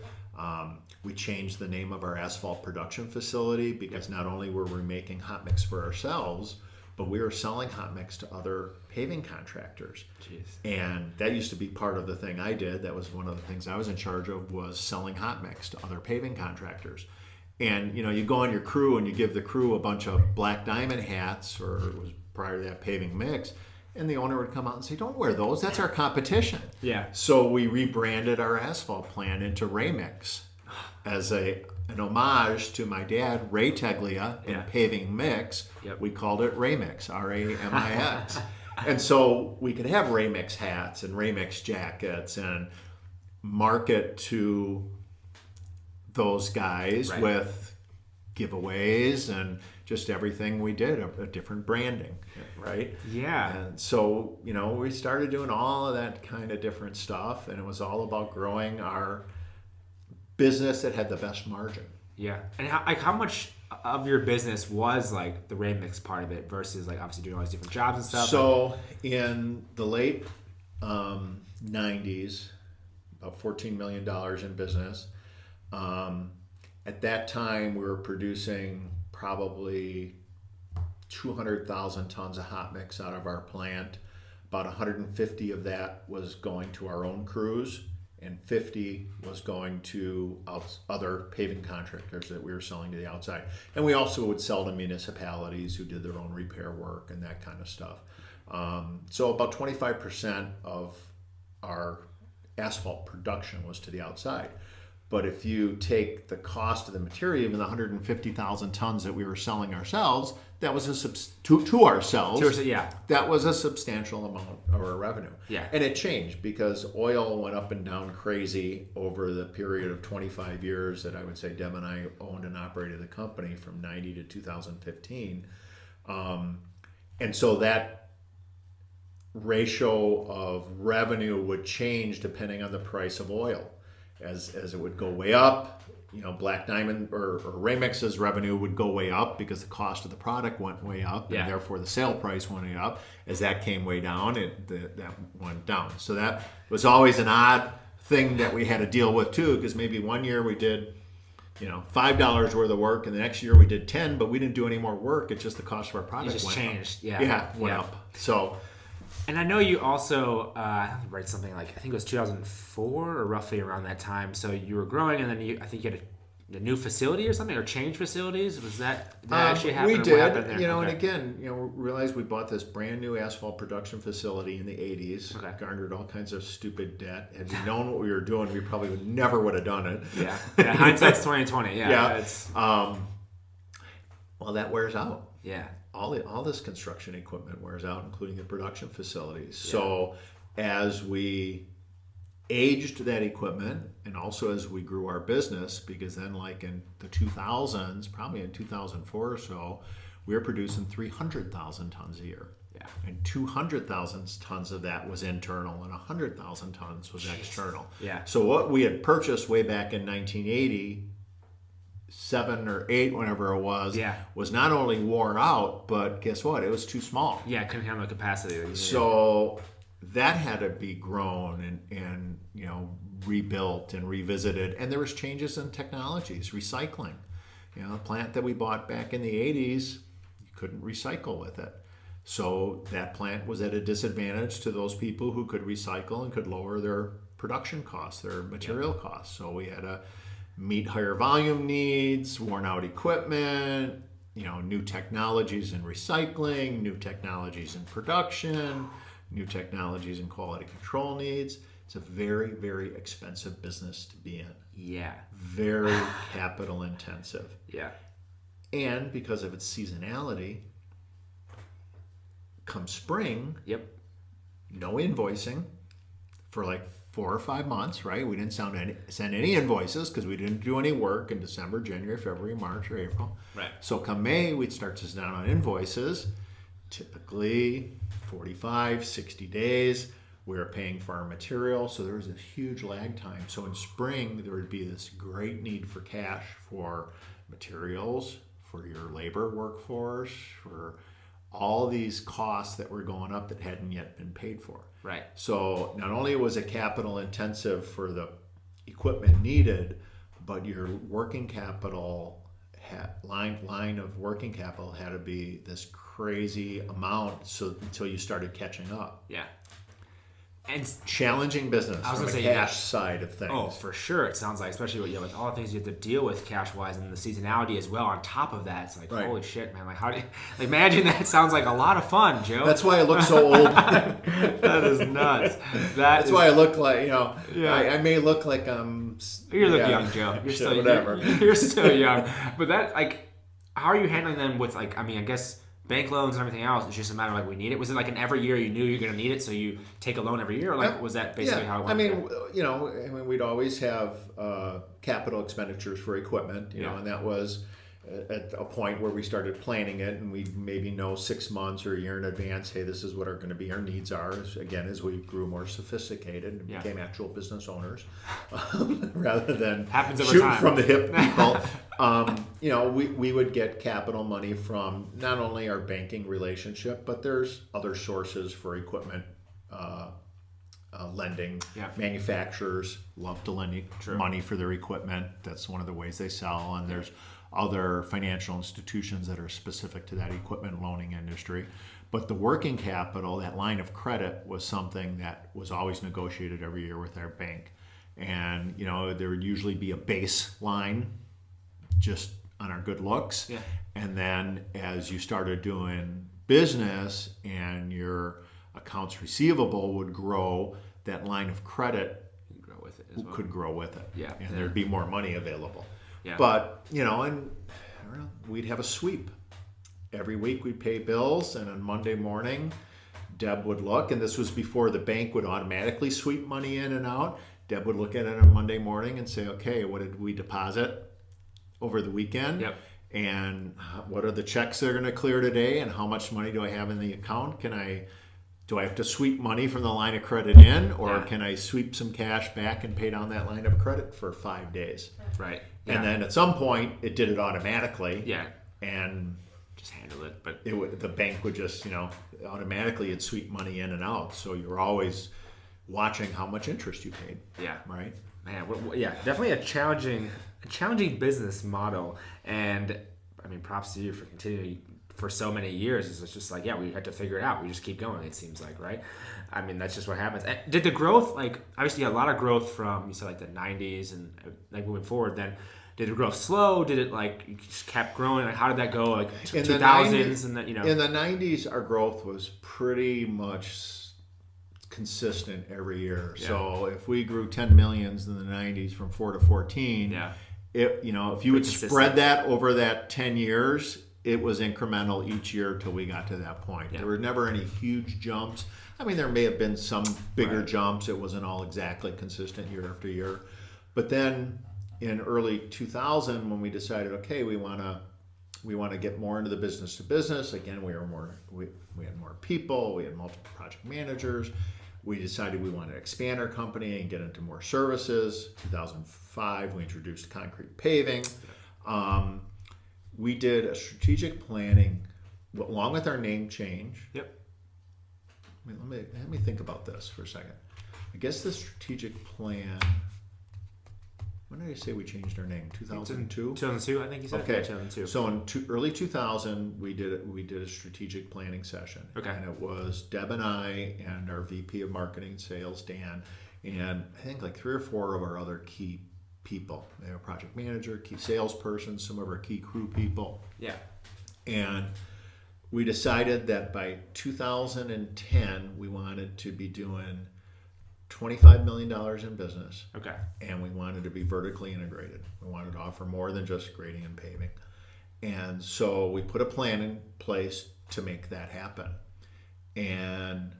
We changed the name of our asphalt production facility because not only were we making hot mix for ourselves, but we were selling hot mix to other paving contractors. Jeez. And that used to be part of the thing I did. That was one of the things I was in charge of, was selling hot mix to other paving contractors. And you go on your crew and you give the crew a bunch of Black Diamond hats, or it was prior to that Paving Mix, and the owner would come out and say, "Don't wear those. That's our competition." Yeah. So we rebranded our asphalt plant into Raymix as an homage to my dad, Ray Teglia, in Paving Mix. Yep. We called it Raymix, Ramix. And so we could have Raymix hats and Raymix jackets and market to those guys with giveaways and just everything we did, a different branding, right? Yeah. And so, we started doing all of that kind of different stuff, and it was all about growing our business that had the best margin. Yeah. And how much of your business was like the Raymix part of it versus like obviously doing all these different jobs and stuff? So in the late 90s, about $14 million in business. At that time, we were producing probably 200,000 tons of hot mix out of our plant. About 150 of that was going to our own crews, and 50 was going to other paving contractors that we were selling to the outside. And we also would sell to municipalities who did their own repair work and that kind of stuff. So about 25% of our asphalt production was to the outside. But if you take the cost of the material, even the 150,000 tons that we were selling ourselves, that was to ourselves. That was a substantial amount of our revenue. Yeah. And it changed because oil went up and down crazy over the period of 25 years that I would say Deb and I owned and operated the company, from 90 to 2015. And so that ratio of revenue would change depending on the price of oil. As it would go way up, Black Diamond or Raymix's revenue would go way up because the cost of the product went way up, and therefore the sale price went way up. As that came way down, that went down. So that was always an odd thing that we had to deal with too, because maybe one year we did, $5 worth of work, and the next year we did 10, but we didn't do any more work. It's just the cost of our product just went changed. up. Went up. So. And I know you also write something like, I think it was 2004 or roughly around that time. So you were growing, and then I think you had a new facility or something, or change facilities. Was that actually happen? We did. What happened there? And again, realized we bought this brand new asphalt production facility in the 80s. Okay. Garnered all kinds of stupid debt. Had we known what we were doing, we probably never would have done it. Yeah. Hindsight's 2020. Yeah. Well, that wears out. Yeah. All this construction equipment wears out, including the production facilities. So as we aged that equipment, and also as we grew our business, because then like in the 2000s, probably in 2004 or so, we were producing 300,000 tons a year. Yeah. And 200,000 tons of that was internal, and 100,000 tons was external. Yeah. So what we had purchased way back in 1980, 7 or 8, whenever it was not only wore out, but guess what? It was too small. Yeah, couldn't handle the capacity. So that had to be grown and rebuilt and revisited. And there was changes in technologies, recycling. A plant that we bought back in the 80s, you couldn't recycle with it. So that plant was at a disadvantage to those people who could recycle and could lower their production costs, their material costs. So we had to meet higher volume needs, worn out equipment, new technologies in recycling, new technologies in production, new technologies in quality control needs. It's a very, very expensive business to be in. Yeah. Very capital intensive. Yeah. And because of its seasonality, come spring, Yep. no invoicing for like 4 or 5 months, right? We didn't send any invoices because we didn't do any work in December, January, February, March, or April. Right. So come May, we'd start to sit down on invoices, typically 45, 60 days. We were paying for our material, so there was a huge lag time. So in spring, there would be this great need for cash for materials, for your labor workforce, for all these costs that were going up that hadn't yet been paid for. Right. So not only was it capital intensive for the equipment needed, but your working capital line of working capital had to be this crazy amount until you started catching up. Yeah. And challenging business from the cash side of things. Oh, for sure. It sounds like, especially with all the things you have to deal with cash-wise and the seasonality as well. On top of that, it's like, holy shit, man! Like, how do you imagine that? Sounds like a lot of fun, Joe. That's why I look so old. That is nuts. That's why I look like I may look like I'm. You look young, Joe. You're still whatever. You're still young. But that how are you handling them with I guess. Bank loans and everything else, it's just a matter of we need it. Was it an every year you knew you're going to need it, so you take a loan every year? Or was that basically how it went? We'd always have capital expenditures for equipment, and that was at a point where we started planning it, and we maybe know 6 months or a year in advance, hey, this is what are going to be our needs are. Again, as we grew more sophisticated and became actual business owners, rather than shooting from the hip people. We would get capital money from not only our banking relationship, but there's other sources for equipment lending. Manufacturers love to lend money for their equipment. That's one of the ways they sell. And there's other financial institutions that are specific to that equipment loaning industry. But the working capital, that line of credit, was something that was always negotiated every year with our bank. And, there would usually be a baseline just on our good looks. And then as you started doing business and your accounts receivable would grow, that line of credit could grow with it. And there'd be more money available. But, and we'd have a sweep. Every week we'd pay bills, and on Monday morning, Deb would look, and this was before the bank would automatically sweep money in and out. Deb would look at it on Monday morning and say, okay, what did we deposit over the weekend? And what are the checks that are going to clear today, and how much money do I have in the account? Do I have to sweep money from the line of credit in, or can I sweep some cash back and pay down that line of credit for 5 days? Right. And then at some point, it did it automatically. And just handle it. But the bank would just, automatically it'd sweep money in and out. So you're always watching how much interest you paid. Right. Man, definitely a challenging business model. And props to you for continuing for so many years. It's just we had to figure it out. We just keep going, it seems like, right? That's just what happens. And did the growth, obviously you had a lot of growth from, you said the 90s and moving forward, then did the growth slow? Did it you just kept growing? How did that go? In 2000s and then, In the 90s, our growth was pretty much consistent every year. So if we grew 10 millions in the 90s from 4 to 14, if you would spread that over that 10 years, it was incremental each year till we got to that point. There were never any huge jumps. There may have been some bigger jumps. It wasn't all exactly consistent year after year. But then in early 2000, when we decided, okay, we want to get more into the business to business. Again, we had more people. We had multiple project managers. We decided we wanted to expand our company and get into more services. 2005, we introduced concrete paving. We did a strategic planning along with our name change. Let me think about this for a second. I guess the strategic plan. When did I say we changed our name? 2002. 2002, I think you said. Okay, 2002. So in early 2000, we did a strategic planning session. And it was Deb and I and our VP of Marketing and Sales, Dan, And I think like 3 or 4 of our other key people, they were project manager, key salesperson, some of our key crew people. Yeah. And we decided that by 2010, we wanted to be doing $25 million in business. Okay. And we wanted to be vertically integrated. We wanted to offer more than just grading and paving. And so we put a plan in place to make that happen. And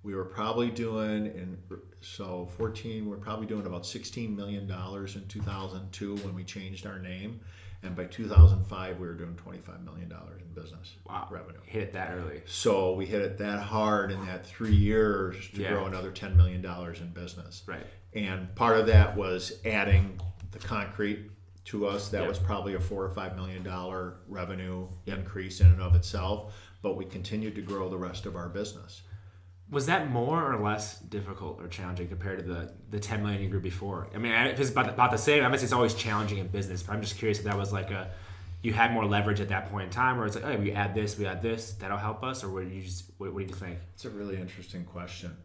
we were probably doing, we're probably doing about $16 million in 2002 when we changed our name. And by 2005, we were doing $25 million in business revenue. Hit it that early. So we hit it that hard in that 3 years to grow another $10 million in business. Right. And part of that was adding the concrete to us. That was probably a $4 or $5 million revenue increase in and of itself. But we continued to grow the rest of our business. Was that more or less difficult or challenging compared to the 10 million you grew before? I mean, if it's about the same, obviously it's always challenging in business, but I'm just curious if that was like you had more leverage at that point in time, where it's like, oh, we add this, that'll help us, or what do you think? It's a really interesting question.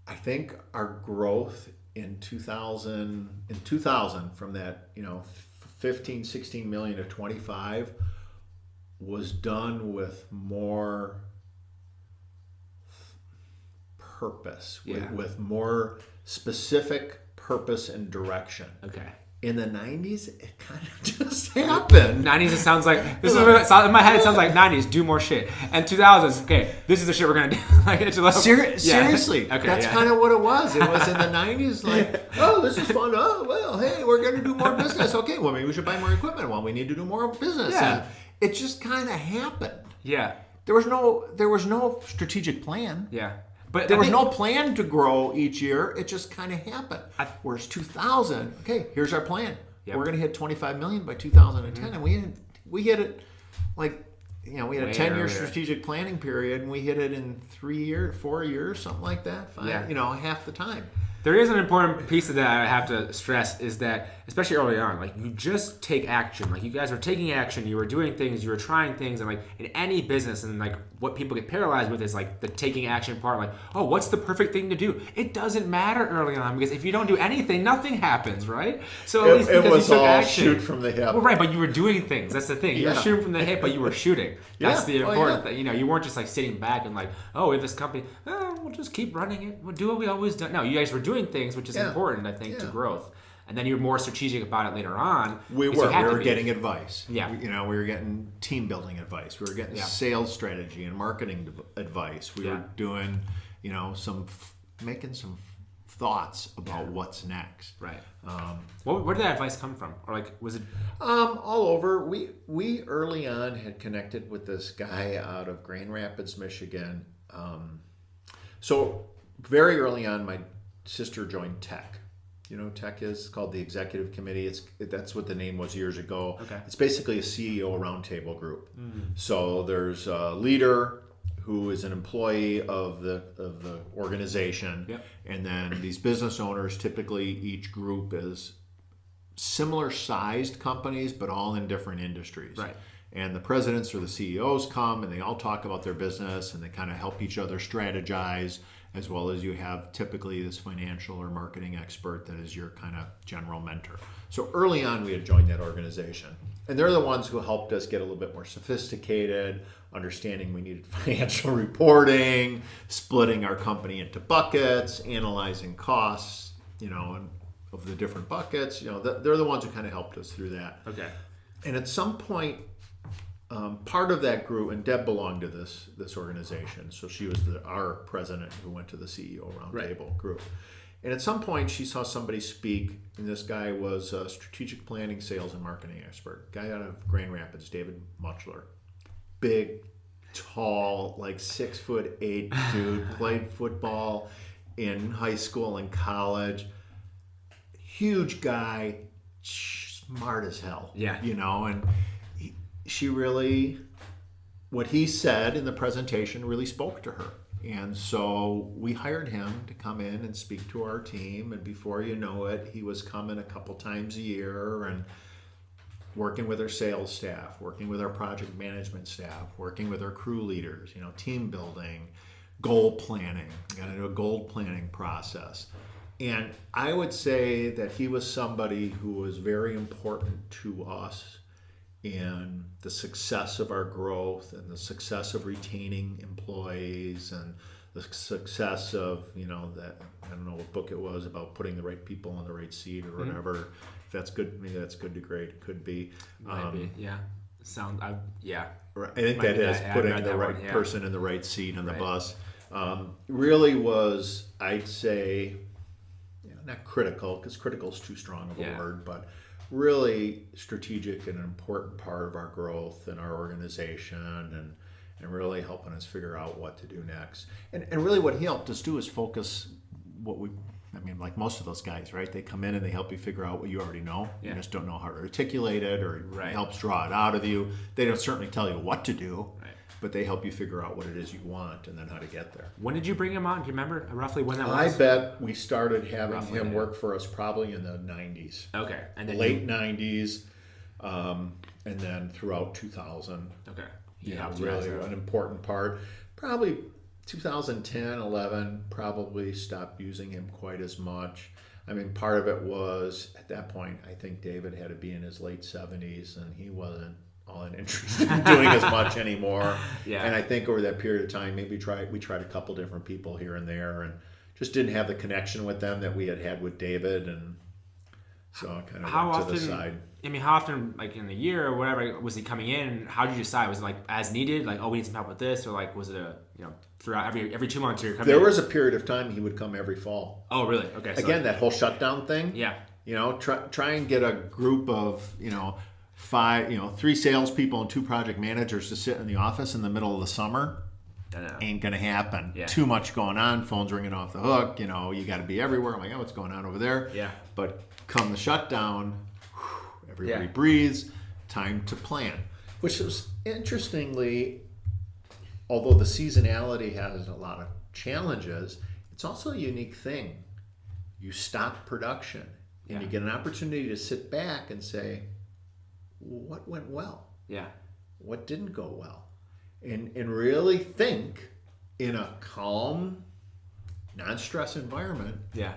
I think our growth in 2000 from that, 15, 16 million to 25 was done with more purpose, with more specific purpose and direction. Okay. In the 90s, it kind of just happened. 90s, it sounds like, in my head, it sounds like 90s, do more shit. And 2000s, okay, this is the shit we're going to do. Like, it's Seriously, okay, that's kind of what it was. It was in the 90s, like, oh, this is fun. Oh, well, hey, we're going to do more business. Okay, well, maybe we should buy more equipment. Well, we need to do more business. Yeah. And it just kind of happened. Yeah. There was no strategic plan. Yeah. But there was no plan to grow each year. It just kind of happened. Whereas 2000, okay, here's our plan. Yep. We're going to hit 25 million by 2010, and we hit it like, we had a 10-year strategic planning period, and we hit it in 4 years, something like that. Half the time. There is an important piece of that I have to stress, is that, especially early on, like, you just take action. Like, you guys were taking action, you were doing things, you were trying things, and like in any business, and like what people get paralyzed with is like the taking action part. Like, oh, what's the perfect thing to do? It doesn't matter early on, because if you don't do anything, nothing happens, right? So at least because it was you took all action. Shoot from the hip. Well, right, but you were doing things. That's the thing. You were shooting from the hip, but you were shooting. That's the important thing. You weren't just like sitting back and like, oh, we have this company. We'll just keep running it. We'll do what we always do. No, you guys were doing things, which is important, I think, to growth. And then you're more strategic about it later on. We were getting advice. Yeah. We were getting team building advice. We were getting sales strategy and marketing advice. We were doing, making some thoughts about what's next. Right. Where did that advice come from? Or like, was it? All over. We early on had connected with this guy out of Grand Rapids, Michigan. So very early on, my sister joined Tech. Tech is called the Executive Committee. That's what the name was years ago. Okay. It's basically a CEO roundtable group. Mm-hmm. So there's a leader who is an employee of the organization, and then these business owners. Typically, each group is similar sized companies, but all in different industries. Right. And the presidents or the CEOs come, and they all talk about their business, and they kind of help each other strategize, as well as you have typically this financial or marketing expert that is your kind of general mentor. So early on, we had joined that organization. And they're the ones who helped us get a little bit more sophisticated, understanding we needed financial reporting, splitting our company into buckets, analyzing costs, and of the different buckets. They're the ones who kind of helped us through that. Okay. And at some point, part of that group, and Deb belonged to this organization, so she was our president who went to the CEO roundtable group. And at some point, she saw somebody speak, and this guy was a strategic planning, sales, and marketing expert. Guy out of Grand Rapids, David Muchler. Big, tall, like 6'8" dude, played football in high school and college. Huge guy, smart as hell. Yeah. And she really, what he said in the presentation really spoke to her. And so we hired him to come in and speak to our team. And before you know it, he was coming a couple times a year and working with our sales staff, working with our project management staff, working with our crew leaders, team building, goal planning. You got to do a goal planning process. And I would say that he was somebody who was very important to us in the success of our growth and the success of retaining employees and the success of, that, I don't know what book it was about putting the right people on the right seat or whatever. If that's good, maybe that's good to great. It could be. Might be, yeah. Yeah. I think that is putting the right person in the right seat on the bus. Really was, I'd say, not critical, because critical is too strong of a word, but really strategic and an important part of our growth and our organization and really helping us figure out what to do next. And really what he helped us do is focus like most of those guys, right? They come in and they help you figure out what you already know. Yeah. You just don't know how to articulate it or helps draw it out of you. They don't certainly tell you what to do. Right. But they help you figure out what it is you want and then how to get there. When did you bring him on? Do you remember roughly when that was? I bet we started having him work for us probably in the 90s. Okay. And then late 90s, and then throughout 2000. Okay. Really an important part. Probably 2010, 11, probably stopped using him quite as much. I mean, part of it was, at that point, I think David had to be in his late 70s, and he wasn't all that interested in doing as much anymore. Yeah. And I think over that period of time, maybe we tried a couple different people here and there, and just didn't have the connection with them that we had with David, and so I kind of went to the side. I mean, how often, like in a year or whatever, was he coming in? How did you decide? Was it like as needed? Like, oh, we need some help with this, or like was it throughout every 2 months you're coming? There was a period of time he would come every fall. Oh, really? Okay. Again, that whole shutdown thing. Yeah. Try and get a group of 3 salespeople and 2 project managers to sit in the office in the middle of the summer. Ain't gonna happen. Yeah. Too much going on. Phone's ringing off the hook. You got to be everywhere. I'm like, oh, what's going on over there? Yeah. But come the shutdown, everybody breathes. Time to plan. Which is interestingly, although the seasonality has a lot of challenges, it's also a unique thing. You stop production and you get an opportunity to sit back and say, what went well? Yeah. What didn't go well? And really think in a calm, non-stress environment. Yeah.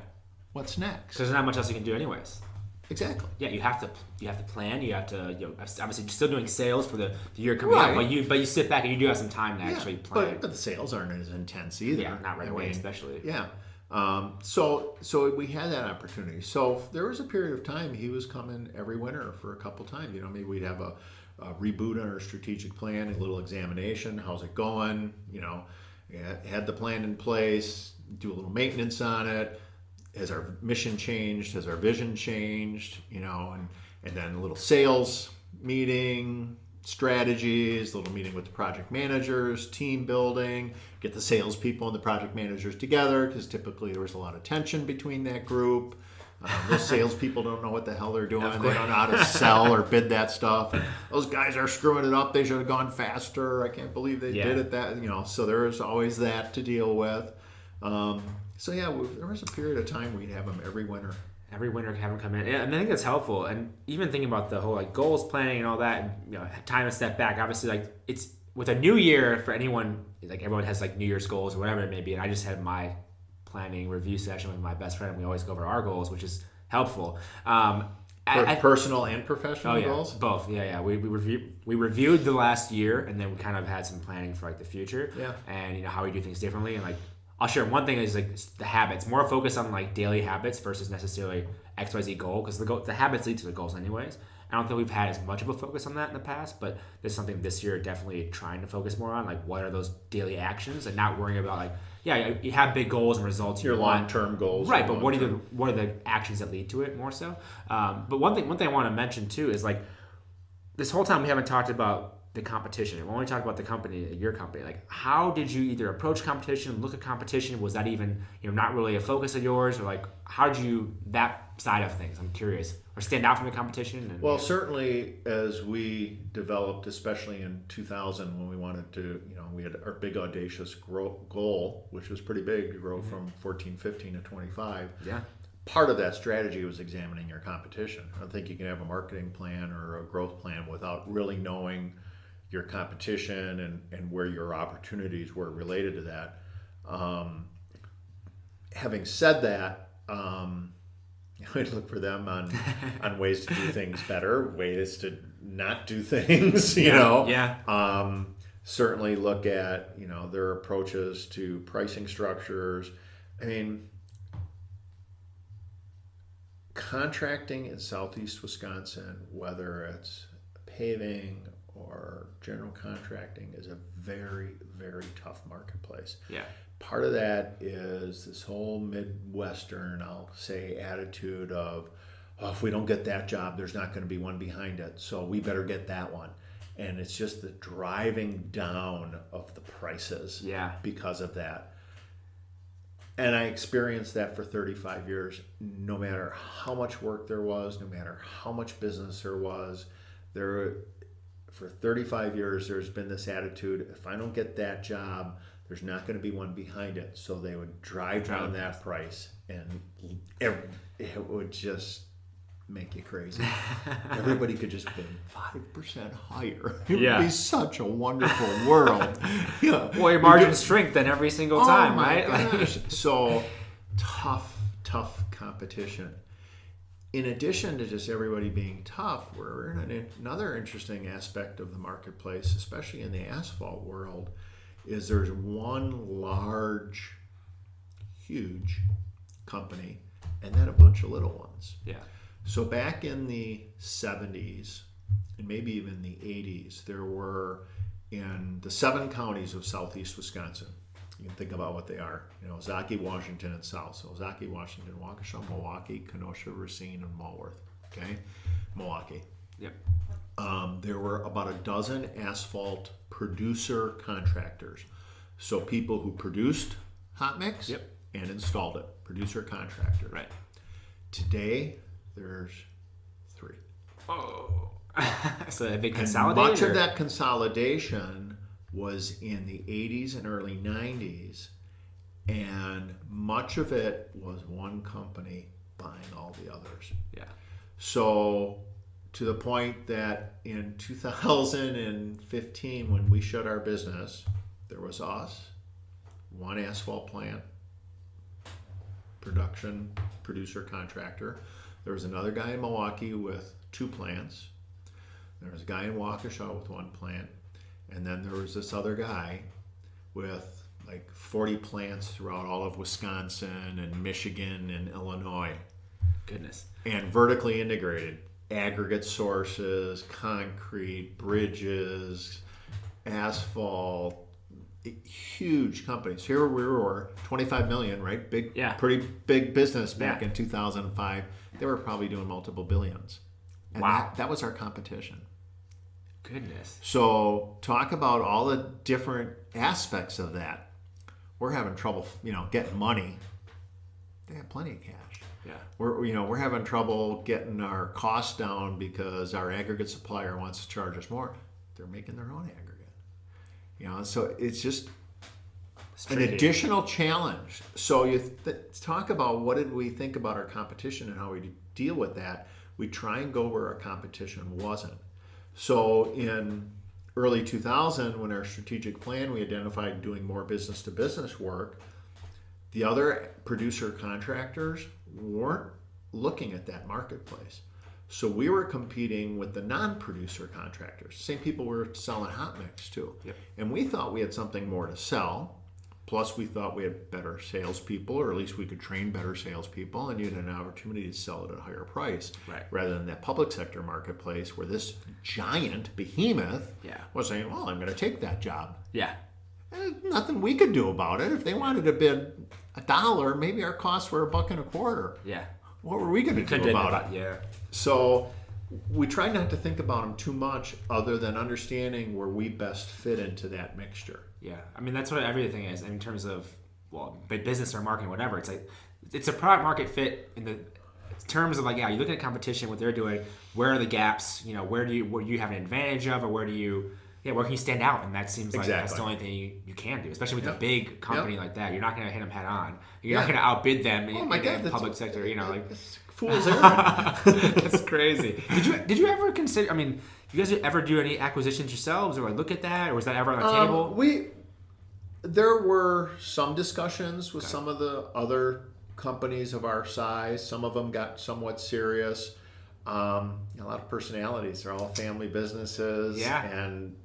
What's next? Because there's not much else you can do anyways. Exactly. Yeah, you have to plan. You have to obviously you're still doing sales for the year coming up, but you sit back and you do have some time to actually plan. But the sales aren't as intense either. Yeah, not right away, especially. Yeah. So we had that opportunity. So there was a period of time he was coming every winter for a couple times. Maybe we'd have a reboot on our strategic plan, a little examination. How's it going? Had the plan in place. Do a little maintenance on it. Has our mission changed? Has our vision changed? And then a little sales meeting, strategies, a little meeting with the project managers, team building, get the salespeople and the project managers together, because typically there was a lot of tension between that group. Those salespeople don't know what the hell they're doing. They don't know how to sell or bid that stuff. And those guys are screwing it up. They should have gone faster. I can't believe they did it that. So there was always that to deal with. There was a period of time we'd have them every winter. Every winter, have them come in. And I think that's helpful. And even thinking about the whole goals planning and all that, and time to step back. Obviously, it's with a new year for anyone. Everyone has New Year's goals or whatever it may be. And I just had my planning review session with my best friend. We always go over our goals, which is helpful. Personal and professional goals? Both. Yeah. We reviewed the last year, and then we kind of had some planning for the future. Yeah. And how we do things differently, and I'll share one thing is the habits. More focus on daily habits versus necessarily XYZ goal, because the habits lead to the goals anyways. I don't think we've had as much of a focus on that in the past, but there's something this year definitely trying to focus more on, what are those daily actions, and not worrying about you have big goals and results. Your long-term goals, right? But what are the actions that lead to it more so? But one thing I want to mention too is this whole time we haven't talked about the competition. When we talk about the company, your company, how did you either approach competition, look at competition? Was that even not really a focus of yours, or how did you that side of things? I'm curious, or stand out from the competition? Certainly as we developed, especially in 2000, when we wanted to, we had our big audacious goal, which was pretty big, to grow from 14, 15 to 25. Yeah. Part of that strategy was examining your competition. I don't think you can have a marketing plan or a growth plan without really knowing your competition and where your opportunities were related to that. Having said that, I look for them on ways to do things better, ways to not do things, you know. Yeah. Certainly look at, their approaches to pricing structures. I mean, contracting in Southeast Wisconsin, whether it's paving or general contracting, is a very, very tough marketplace. Yeah. Part of that is this whole Midwestern, I'll say, attitude of, oh, if we don't get that job, there's not going to be one behind it, so we better get that one. And it's just the driving down of the prices because of that. And I experienced that for 35 years. No matter how much work there was, no matter how much business there was, for 35 years, there's been this attitude, if I don't get that job, there's not going to be one behind it. So they would drive down that price, and it would just make you crazy. Everybody could just bid 5% higher. It would be such a wonderful world. Well, your margins shrink then every single time, right? Gosh. So tough competition. In addition to just everybody being tough, we're in another interesting aspect of the marketplace, especially in the asphalt world, is there's one large, huge company and then a bunch of little ones. Yeah. So back in the 70s and maybe even the 80s, there were, in the 7 counties of Southeast Wisconsin, you can think about what they are, Ozaukee, Washington, and South. So Ozaukee, Washington, Waukesha, Milwaukee, Kenosha, Racine, and Malworth. Okay? Milwaukee. Yep. There were about a dozen asphalt producer contractors. So people who produced hot mix and installed it. Producer contractors. Right. Today, there's 3. Oh. So a big consolidation. Much of that consolidation was in the 80s and early 90s, and much of it was one company buying all the others. Yeah. So to the point that in 2015, when we shut our business, there was us, one asphalt plant, producer contractor. There was another guy in Milwaukee with 2 plants. There was a guy in Waukesha with 1 plant. And then there was this other guy with like 40 plants throughout all of Wisconsin and Michigan and Illinois. Goodness. And vertically integrated. Aggregate sources, concrete, bridges, asphalt, huge companies. Here we were, 25 million, right? Pretty big business back in 2005. They were probably doing multiple billions. And that was our competition. Goodness. So talk about all the different aspects of that. We're having trouble, getting money. They have plenty of cash. Yeah. We're having trouble getting our costs down because our aggregate supplier wants to charge us more. They're making their own aggregate. So it's just an additional challenge. So you talk about what did we think about our competition and how we deal with that. We try and go where our competition wasn't. So in early 2000, when our strategic plan, we identified doing more business-to-business work, the other producer contractors weren't looking at that marketplace. So we were competing with the non-producer contractors, same people we were selling hot mix to. Yep. And we thought we had something more to sell. Plus, we thought we had better salespeople, or at least we could train better salespeople, and you had an opportunity to sell it at a higher price, rather than that public sector marketplace where this giant behemoth was saying, well, I'm going to take that job. Yeah. And nothing we could do about it. If they wanted to bid $1, maybe our costs were $1.25. Yeah. What were we going to do about it? Yeah. So we try not to think about them too much other than understanding where we best fit into that mixture. Yeah, I mean, that's what everything is in terms of, business or marketing, whatever. It's like, it's a product market fit in the terms of you look at competition, what they're doing, where are the gaps, where do you have an advantage of, or where can you stand out? And that seems like that's the only thing you can do, especially with a big company like that. You're not going to hit them head on. You're not going to outbid them in the public sector, Fool's errand. That's crazy. Did you ever consider, you guys ever do any acquisitions yourselves or look at that, or was that ever on the table? There were some discussions with some of the other companies of our size. Some of them got somewhat serious. A lot of personalities. They're all family businesses, and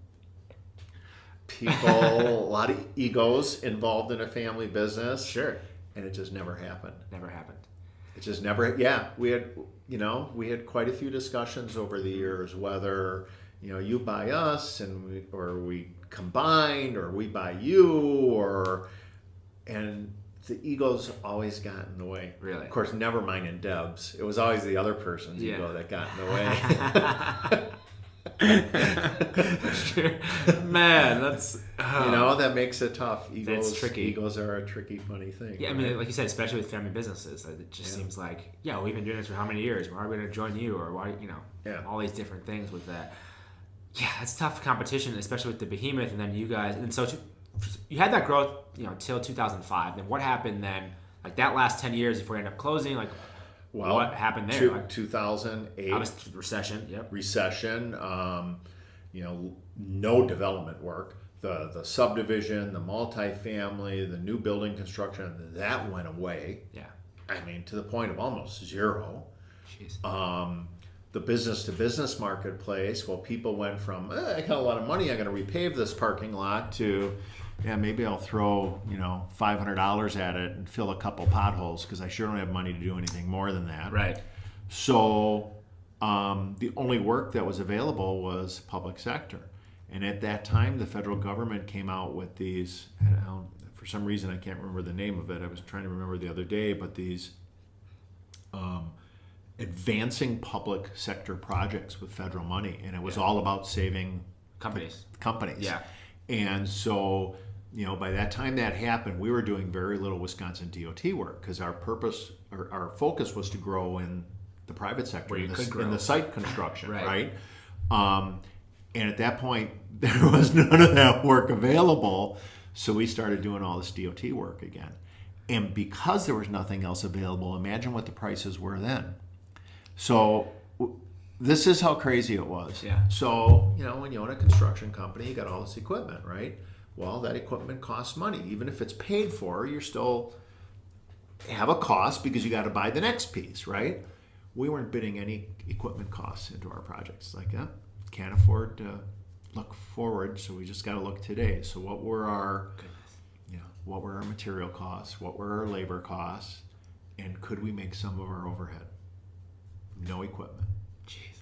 people, a lot of egos involved in a family business. Sure. And it just never happened. Never happened. It just never. Yeah, we had quite a few discussions over the years whether you buy us or we combined, or we buy you, and the egos always got in the way. Really? Of course, never mine and Deb's. It was always the other person's ego that got in the way. Man, that's that makes it tough. Egos, that's tricky. Egos are a tricky, funny thing. Yeah, I mean, like you said, especially with family businesses, it just seems like, we've been doing this for how many years? Why are we going to join you? Or why, all these different things with that. Yeah, it's tough competition, especially with the behemoth, and then you guys. And so you had that growth, till 2005. Then what happened then? Like that last 10 years before you end up closing, what happened there? 2008. Obviously, recession. Yep. Recession. No development work. The subdivision, the multifamily, the new building construction, that went away. Yeah. I mean, to the point of almost zero. Jeez. The business-to-business marketplace, people went from, I got a lot of money, I'm going to repave this parking lot, to, maybe I'll throw, $500 at it and fill a couple potholes because I sure don't have money to do anything more than that. Right. So the only work that was available was public sector. And at that time, the federal government came out with these, and for some reason I can't remember the name of it, I was trying to remember the other day, but these advancing public sector projects with federal money, and it was all about saving companies. Yeah. And so, by that time that happened, we were doing very little Wisconsin DOT work because our focus was to grow in the private sector, in the site construction, right? And at that point, there was none of that work available, so we started doing all this DOT work again. And because there was nothing else available, imagine what the prices were then. So this is how crazy it was. Yeah. So, when you own a construction company, you got all this equipment, right? Well, that equipment costs money. Even if it's paid for, you still have a cost because you got to buy the next piece, right? We weren't bidding any equipment costs into our projects. Can't afford to look forward, so we just got to look today. So what were our material costs? What were our labor costs? And could we make some of our overhead? No equipment. Jesus.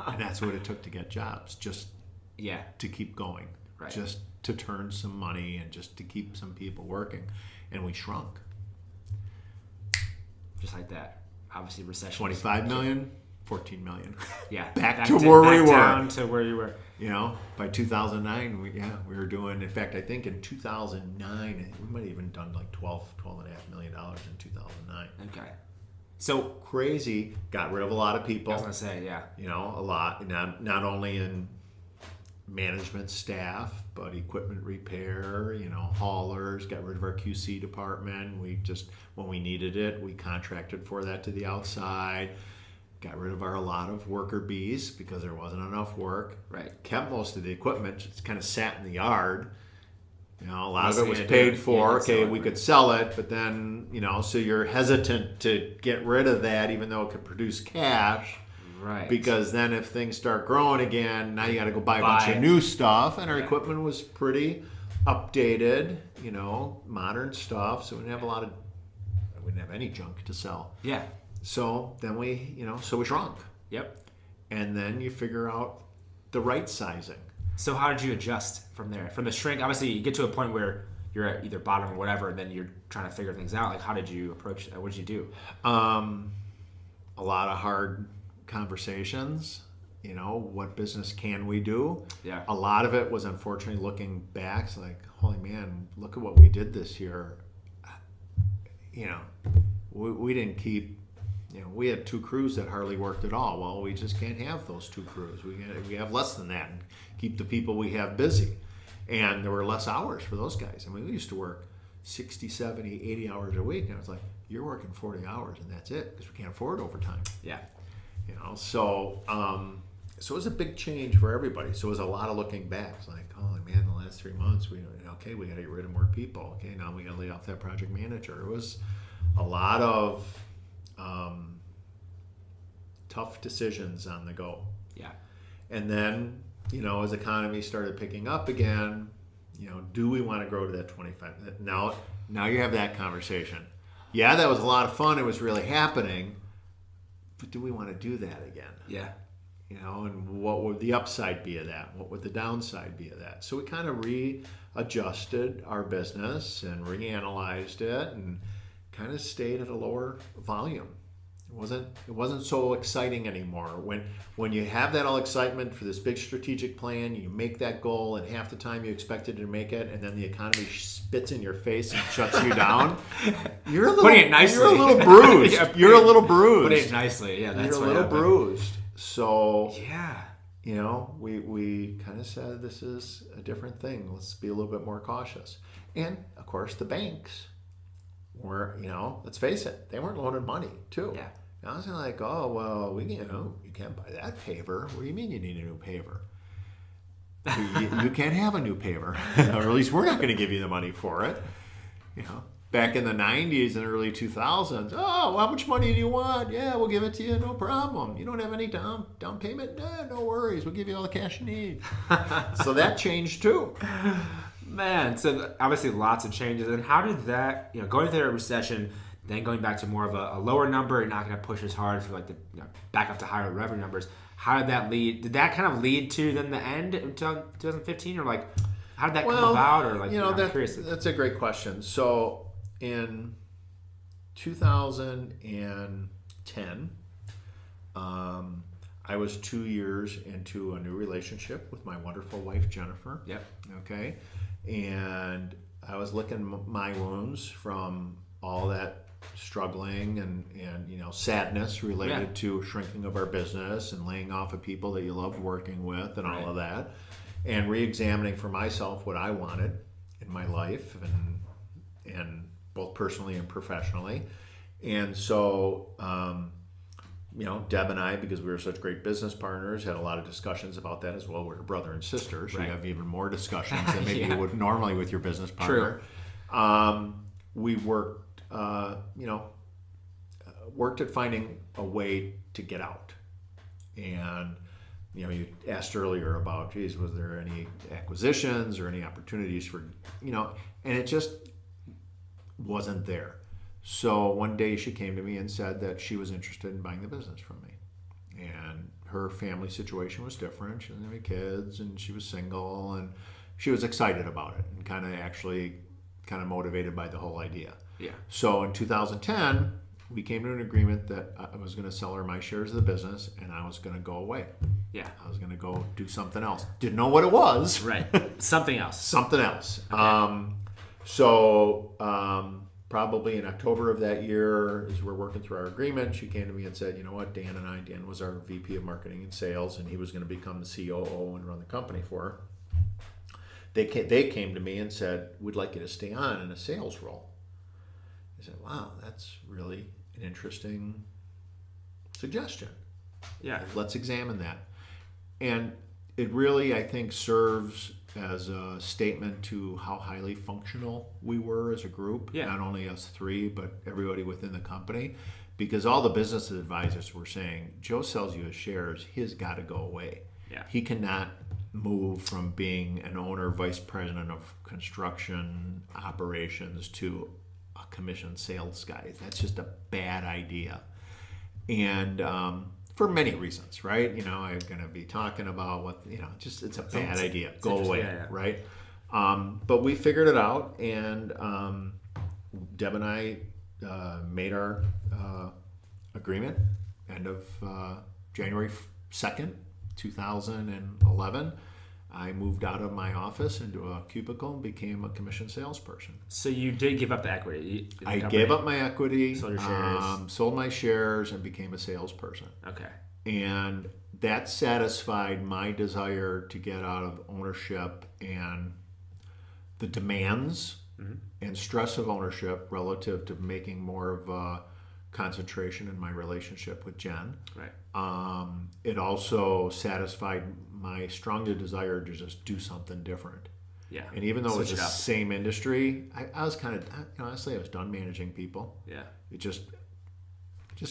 And that's what it took to get jobs, just to keep going, just to turn some money and just to keep some people working. And we shrunk. Just like that. Obviously, recession. 25 million, 14 million. Yeah. back to where we were. Down to where you were. By 2009, we were doing, in fact, I think in 2009, we might have even done like $12.5 million in 2009. Okay. So crazy, got rid of a lot of people. I was going to say, yeah. A lot, not only in management staff, but equipment repair, haulers, got rid of our QC department. We just, when we needed it, we contracted for that to the outside. Got rid of a lot of worker bees because there wasn't enough work. Right. Kept most of the equipment, just kind of sat in the yard. A lot of it was paid for. Okay, we could sell it, but then, so you're hesitant to get rid of that even though it could produce cash. Right. Because then if things start growing again, now you got to go buy a bunch of new stuff. And our equipment was pretty updated, modern stuff. So we didn't have any junk to sell. Yeah. So then we shrunk. Yep. And then you figure out the right sizing. So how did you adjust from there? From the shrink, obviously you get to a point where you're at either bottom or whatever, and then you're trying to figure things out. How did you approach that? What did you do? A lot of hard conversations. What business can we do? Yeah. A lot of it was, unfortunately, looking back, it's like, holy man, look at what we did this year. We didn't keep. We had 2 crews that hardly worked at all. Well, we just can't have those 2 crews. We have less than that and keep the people we have busy. And there were less hours for those guys. I mean, we used to work 60, 70, 80 hours a week. And it's like, you're working 40 hours and that's it because we can't afford overtime. Yeah. So So it was a big change for everybody. So it was a lot of looking back. It's like, oh man, the last 3 months, we got to get rid of more people. Okay, now we got to lay off that project manager. It was a lot of tough decisions on the go. Yeah. And then, as economy started picking up again, do we want to grow to that 25? Now you have that conversation. Yeah, that was a lot of fun. It was really happening. But do we want to do that again? Yeah. And what would the upside be of that? What would the downside be of that? So we kind of readjusted our business and reanalyzed it and kind of stayed at a lower volume. It wasn't so exciting anymore. When you have that all excitement for this big strategic plan, you make that goal, and half the time you expected to make it, and then the economy spits in your face and shuts you down. You're a little, putting it nicely. You're a little bruised. Yeah, you're a little bruised. Putting it nicely. Yeah, that's you're a little bruised. So yeah, we kind of said this is a different thing. Let's be a little bit more cautious. And of course, the banks were, let's face it, they weren't loaning money too. Yeah. I was like, oh, well, you can't buy that paver. What do you mean you need a new paver? you can't have a new paver, or at least we're not going to give you the money for it. Back in the 90s and early 2000s, oh, how much money do you want? Yeah, we'll give it to you, no problem. You don't have any down payment? No worries. We'll give you all the cash you need. So that changed too. Man, so obviously lots of changes. And how did that, going through a recession, then going back to more of a lower number, you're not going to push as hard for like the back up to higher revenue numbers. How did that lead? Did that kind of lead to then the end in 2015, or like how did that come about? Or like I'm curious. That's a great question. So in 2010, I was 2 years into a new relationship with my wonderful wife Jennifer. Yep. Okay, and I was licking my wounds from all that struggling and sadness related to shrinking of our business and laying off of people that you loved working with and all of that, and re-examining for myself what I wanted in my life and both personally and professionally. And so Deb and I, because we were such great business partners, had a lot of discussions about that as well. We're brother and sister, so you have even more discussions than maybe you would normally with your business partner. True. We worked worked at finding a way to get out. And you asked earlier about, was there any acquisitions or any opportunities for, and it just wasn't there. So one day she came to me and said that she was interested in buying the business from me. And her family situation was different. She didn't have any kids, and she was single, and she was excited about it and kind of motivated by the whole idea. Yeah. So in 2010, we came to an agreement that I was going to sell her my shares of the business, and I was going to go away. Yeah. I was going to go do something else. Didn't know what it was. Right. Something else. Something else. Okay. Probably in October of that year, as we're working through our agreement, she came to me and said, you know what, Dan was our VP of marketing and sales, and he was going to become the COO and run the company for her. They came to me and said, we'd like you to stay on in a sales role. I said, wow, that's really an interesting suggestion. Yeah. Let's examine that. And it really, I think, serves as a statement to how highly functional we were as a group. Yeah. Not only us three, but everybody within the company. Because all the business advisors were saying, Joe sells you his shares, he's got to go away. Yeah. He cannot move from being an owner, vice president of construction operations to a commission sales guy. That's just a bad idea. And for many reasons, right? I'm going to be talking about what, it's a bad idea. Go away, right? But we figured it out, and Deb and I made our agreement end of January 2nd, 2011. I moved out of my office into a cubicle and became a commission salesperson. So you did give up the equity? I gave up my equity, sold your shares. Sold my shares, and became a salesperson. Okay. And that satisfied my desire to get out of ownership and the demands and stress of ownership relative to making more of a concentration in my relationship with Jen. Right. It also satisfied my strong desire to just do something different. Yeah. And even though Switch it was it the up. same industry, I was kind of, honestly, I was done managing people. Yeah. It just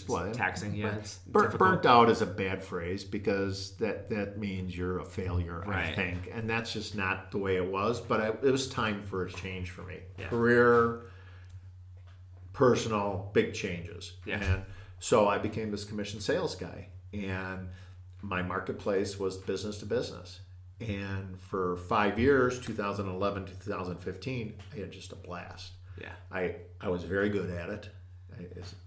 was Taxing, yeah. It's burnt out is a bad phrase because that means you're a failure, I Right. think, and that's just not the way it was. But it was time for a change for me. Yeah. Career, personal, big changes. Yeah. And so I became this commission sales guy, and my marketplace was business to business. And for 5 years, 2011 to 2015, I had just a blast. Yeah. I was very good at it.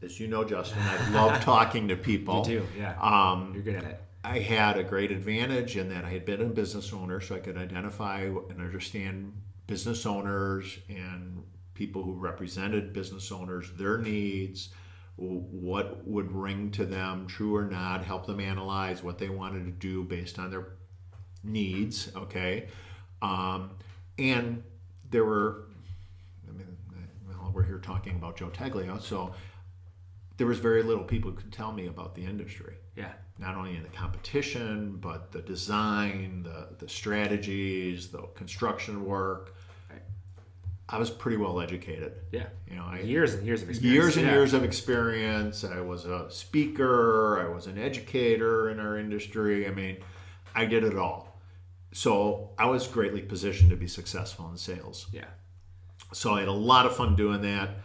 As you know, Justin, I love talking to people. You do, yeah. You're good at it. I had a great advantage in that I had been a business owner, so I could identify and understand business owners and people who represented business owners, their needs, what would ring to them, true or not, help them analyze what they wanted to do based on their needs, okay? And there were, we're here talking about Joe Teglia, so there was very little people who could tell me about the industry. Yeah. Not only in the competition, but the design, the strategies, the construction work. Right. I was pretty well educated. Yeah. Years and years of experience. Years and years of experience. I was a speaker. I was an educator in our industry. I mean, I did it all. So I was greatly positioned to be successful in sales. Yeah. So I had a lot of fun doing that.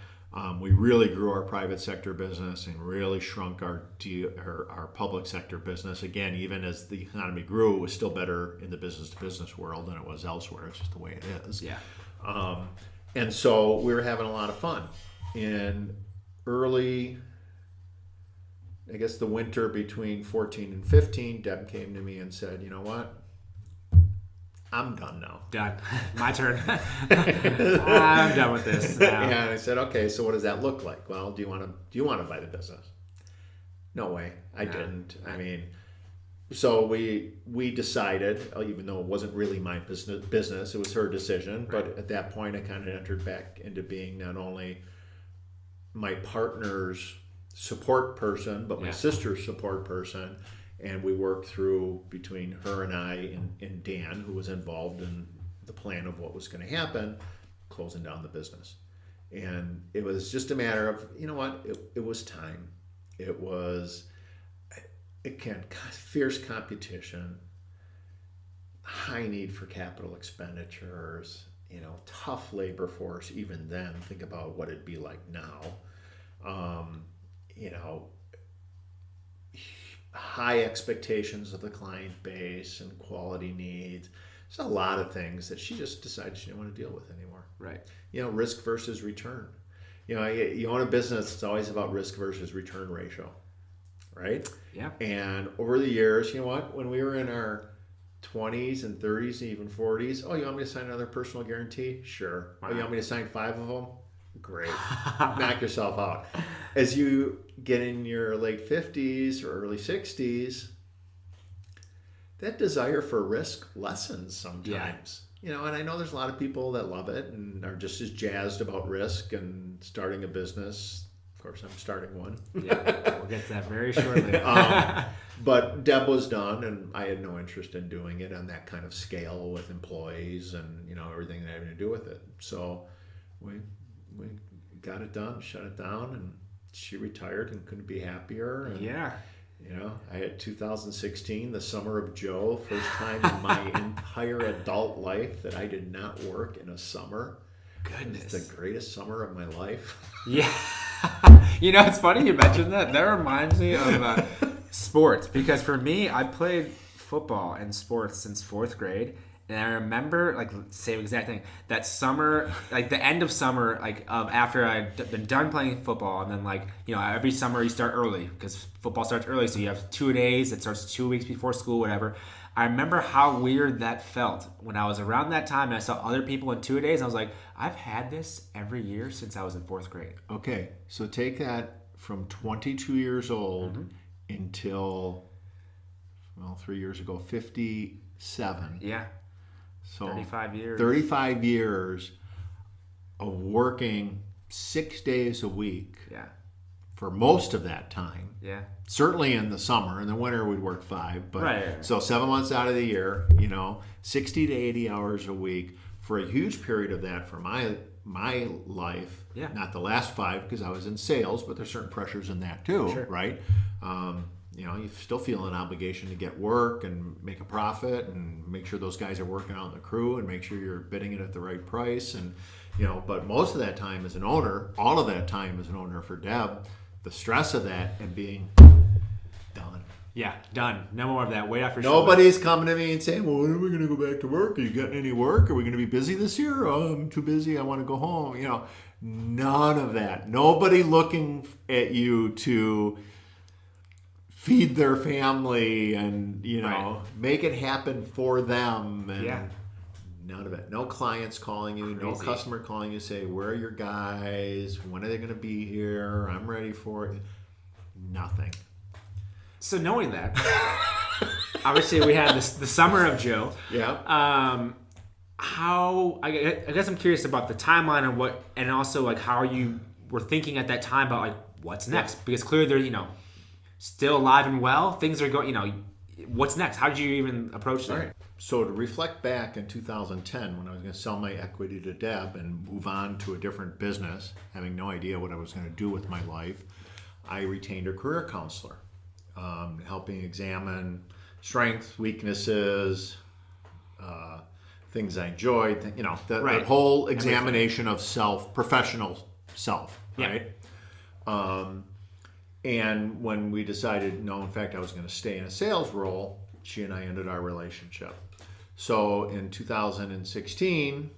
We really grew our private sector business and really shrunk our public sector business. Again, even as the economy grew, it was still better in the business-to-business world than it was elsewhere. It's just the way it is. Yeah. And so we were having a lot of fun. In early, I guess the winter between 14 and 15, Deb came to me and said, you know what? I'm done now. Done. My turn. I'm done with this now. Yeah, and I said, okay, so what does that look like? Well, do you want to buy the business? No way. I didn't. I mean, so we decided, even though it wasn't really my business, it was her decision. Right. But at that point, I kind of entered back into being not only my partner's support person, but my sister's support person. And we worked through between her and I and Dan, who was involved in the plan of what was going to happen, closing down the business. And it was just a matter of, you know what, it was time. It was, fierce competition, high need for capital expenditures, tough labor force even then. Think about what it'd be like now. High expectations of the client base and quality needs. There's a lot of things that she just decided she didn't want to deal with anymore. Right. Risk versus return. You own a business, it's always about risk versus return ratio, right? Yeah. And over the years, you know what? When we were in our 20s and 30s and even 40s, oh, you want me to sign another personal guarantee? Sure. Wow. Oh, you want me to sign 5 of them? Great. Knock yourself out. As you get in your late 50s or early 60s, that desire for risk lessens sometimes. And I know there's a lot of people that love it and are just as jazzed about risk and starting a business. Of course, I'm starting one. Yeah, we'll get to that very shortly. But Deb was done, and I had no interest in doing it on that kind of scale with employees and everything that had to do with it. So we got it done, shut it down, and she retired and couldn't be happier. And, I had 2016, the summer of Joe, first time in my entire adult life that I did not work in a summer. Goodness. It's the greatest summer of my life. Yeah. It's funny you mentioned that. That reminds me of sports, because for me, I played football and sports since 4th grade. And I remember, same exact thing, that summer, the end of summer, after I'd been done playing football, and then, every summer you start early, because football starts early, so you have 2 days, it starts 2 weeks before school, whatever. I remember how weird that felt when I was around that time, and I saw other people in 2 days, and I was like, I've had this every year since I was in 4th grade. Okay, so take that from 22 years old until, 3 years ago, 57. Yeah. So 35 years. 35 years of working 6 days a week for most of that time. Yeah. Certainly in the summer. In the winter, we'd work 5. But Right. So 7 months out of the year, 60 to 80 hours a week for a huge period of that for my life. Yeah. Not the last 5 because I was in sales, but there's certain pressures in that too, Sure. right? You still feel an obligation to get work and make a profit and make sure those guys are working out in the crew and make sure you're bidding it at the right price. And, but most of that time as an owner, all of that time as an owner for Deb, the stress of that and being done. Yeah, done. No more of that. Wait after Nobody's coming to me and saying, well, when are we going to go back to work? Are you getting any work? Are we going to be busy this year? Oh, I'm too busy. I want to go home. None of that. Nobody looking at you to feed their family and, Right. make it happen for them. And Yeah. none of it. No clients calling you. No Crazy. customer calling you, say, where are your guys? When are they going to be here? I'm ready for it. Nothing. So knowing that, obviously we had the summer of Joe. Yeah. I guess I'm curious about the timeline and also like how you were thinking at that time about like what's next, because clearly they're still alive and well. Things are going. What's next? How did you even approach that? All right. So to reflect back in 2010, when I was going to sell my equity to Deb and move on to a different business, having no idea what I was going to do with my life, I retained a career counselor, helping examine strengths, weaknesses, things I enjoyed, that whole examination of self, professional self, right? And when we decided, no, in fact, I was going to stay in a sales role, she and I ended our relationship. So in 2016,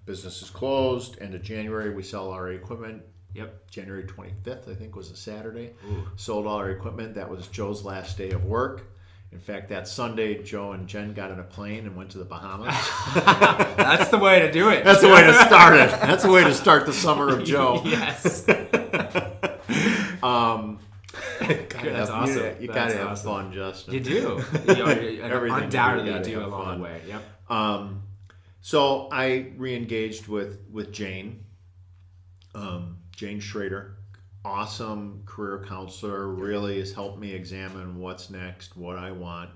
business is closed. End of January, we sell our equipment. Yep. January 25th, I think, was a Saturday. Ooh. Sold all our equipment. That was Joe's last day of work. In fact, that Sunday, Joe and Jen got on a plane and went to the Bahamas. That's the way to do it. That's the way to start it. That's the way to start the summer of Joe. Yes. That's awesome. You gotta have fun, Justin. You do. Everything Undoubtedly you you do, do you gotta have along fun. the way. Yep. So I re-engaged with Jane. Jane Schrader, awesome career counselor, really has helped me examine what's next, what I want.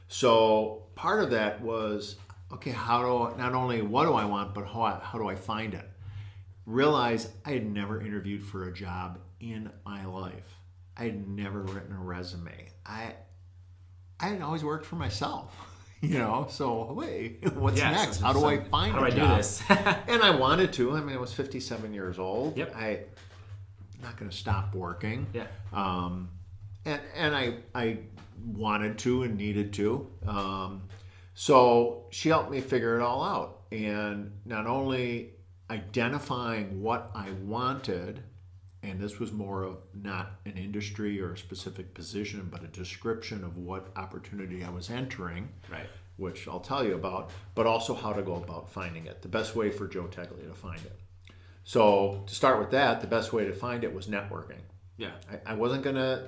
So part of that was, okay, not only what do I want, but how do I find it? Realize I had never interviewed for a job in my life. I had never written a resume. I had always worked for myself, so wait, what's next? How do I find a job? How do I do this? And I wanted to. I mean, I was 57 years old. Yep. I'm not going to stop working. Yeah. And I wanted to and needed to. So she helped me figure it all out. And not only identifying what I wanted, and this was more of not an industry or a specific position, but a description of what opportunity I was entering, Right. which I'll tell you about, but also how to go about finding it. The best way for Joe Teglia to find it. So to start with that, the best way to find it was networking. Yeah. I wasn't going to,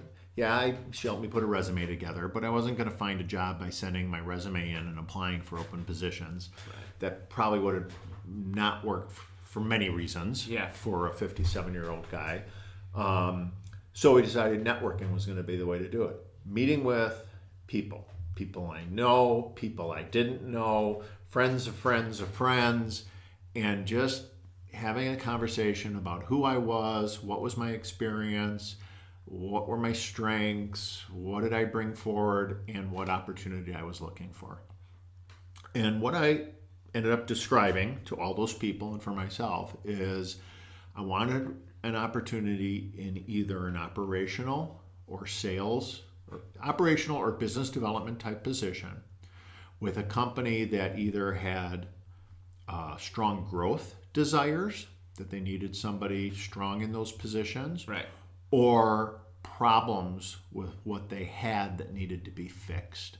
she helped me put a resume together, but I wasn't going to find a job by sending my resume in and applying for open positions. Right. That probably would have not worked for many reasons for a 57-year-old guy. So we decided networking was going to be the way to do it. Meeting with people I know, people I didn't know, friends of friends of friends, and just having a conversation about who I was, what was my experience, what were my strengths, what did I bring forward, and what opportunity I was looking for. And what I ended up describing to all those people and for myself is I wanted an opportunity in either an operational or sales or operational or business development type position with a company that either had strong growth desires, that they needed somebody strong in those positions, Right. or problems with what they had that needed to be fixed.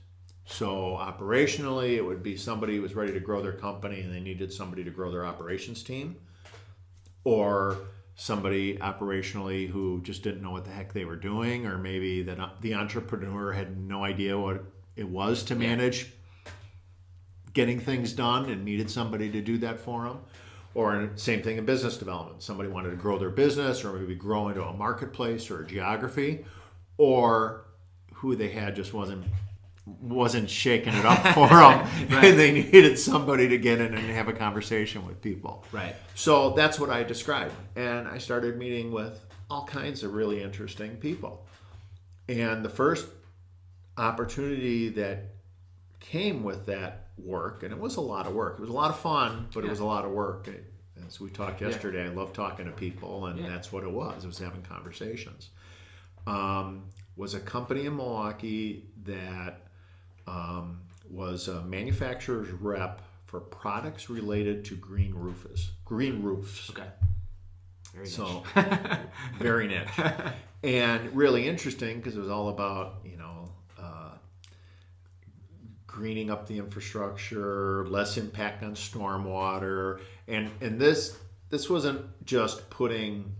So operationally, it would be somebody who was ready to grow their company and they needed somebody to grow their operations team, or somebody operationally who just didn't know what the heck they were doing, or maybe the entrepreneur had no idea what it was to manage getting things done and needed somebody to do that for them. Or same thing in business development. Somebody wanted to grow their business or maybe grow into a marketplace or a geography, or who they had just wasn't shaking it up for them, Right. and they needed somebody to get in and have a conversation with people. Right. So that's what I described. And I started meeting with all kinds of really interesting people. And the first opportunity that came with that work, and it was a lot of work. It was a lot of fun, but it was a lot of work. As we talked yesterday, I love talking to people, and that's what it was. It was having conversations. Was a company in Milwaukee that was a manufacturer's rep for products related to green roofs. Okay. Very So niche. very niche, and really interesting because it was all about greening up the infrastructure, less impact on stormwater, and this wasn't just putting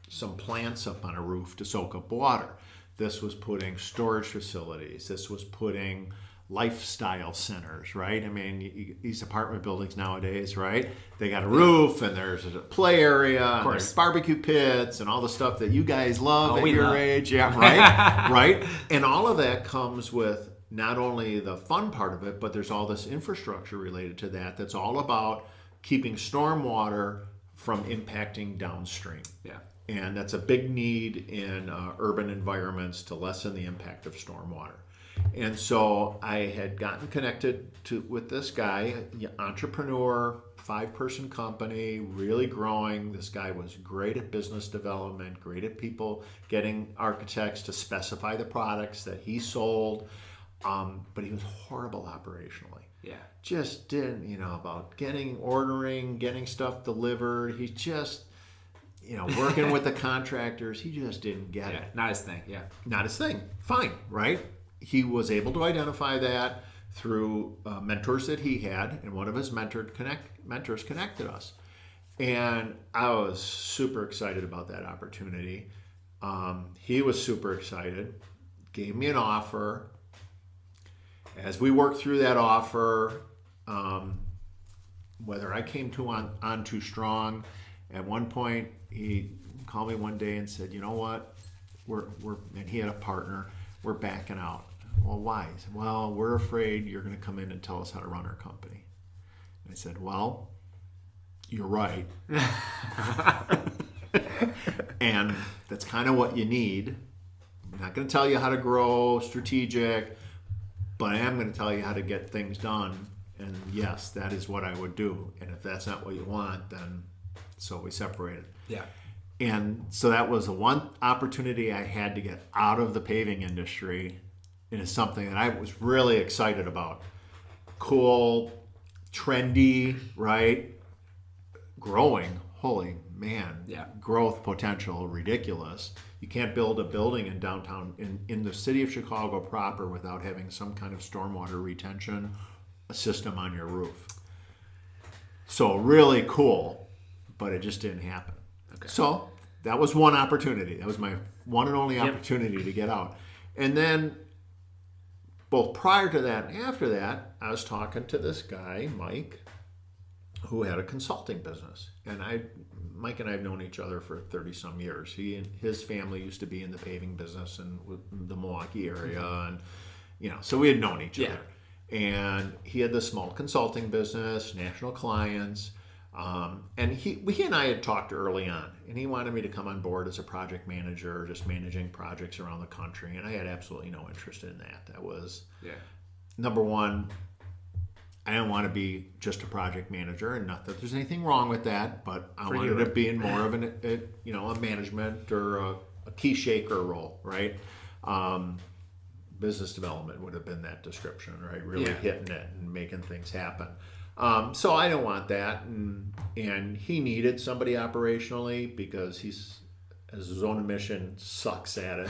some plants up on a roof to soak up water. This was putting storage facilities. This was putting lifestyle centers, right? I mean, these apartment buildings nowadays, right? They got a roof, and there's a play area, and there's barbecue pits, and all the stuff that you guys love at your age. Yeah, right? Right? And all of that comes with not only the fun part of it, but there's all this infrastructure related to that that's all about keeping stormwater from impacting downstream. Yeah. And that's a big need in urban environments to lessen the impact of stormwater. And so I had gotten connected with this guy, entrepreneur, 5-person company, really growing. This guy was great at business development, great at people getting architects to specify the products that he sold. But he was horrible operationally. Yeah. Just didn't, about ordering, getting stuff delivered. He just, working with the contractors, he just didn't get it. Not his thing. Yeah. Not his thing. Fine, right? He was able to identify that through mentors that he had, and one of his mentors connected us. And I was super excited about that opportunity. He was super excited, gave me an offer. As we worked through that offer, whether I came on too strong, at one point he called me one day and said, "You know what? And he had a partner. We're backing out." Well, why? He said, "Well, we're afraid you're going to come in and tell us how to run our company." And I said, "Well, you're right." And that's kind of what you need. I'm not going to tell you how to grow strategic, but I am going to tell you how to get things done. And yes, that is what I would do. And if that's not what you want, then so we separated. Yeah. And so that was the one opportunity I had to get out of the paving industry. It is something that I was really excited about. Cool, trendy, right? Growing. Holy man. Yeah. Growth potential, ridiculous. You can't build a building in downtown, in the city of Chicago proper, without having some kind of stormwater retention system on your roof. So really cool, but it just didn't happen. Okay. So that was one opportunity. That was my one and only opportunity to get out. And then both prior to that and after that, I was talking to this guy, Mike, who had a consulting business. And Mike and I have known each other for 30-some years. He and his family used to be in the paving business in the Milwaukee area. And, so we had known each other. And he had this small consulting business, national clients. And he and I had talked early on. And he wanted me to come on board as a project manager, just managing projects around the country. And I had absolutely no interest in that. That was, number one, I didn't want to be just a project manager, and not that there's anything wrong with that, but I wanted to be in more of a management or a key shaker role, right? Business development would have been that description, right? Really hitting it and making things happen. So I didn't want that, and he needed somebody operationally because he's, as his own admission, sucks at it,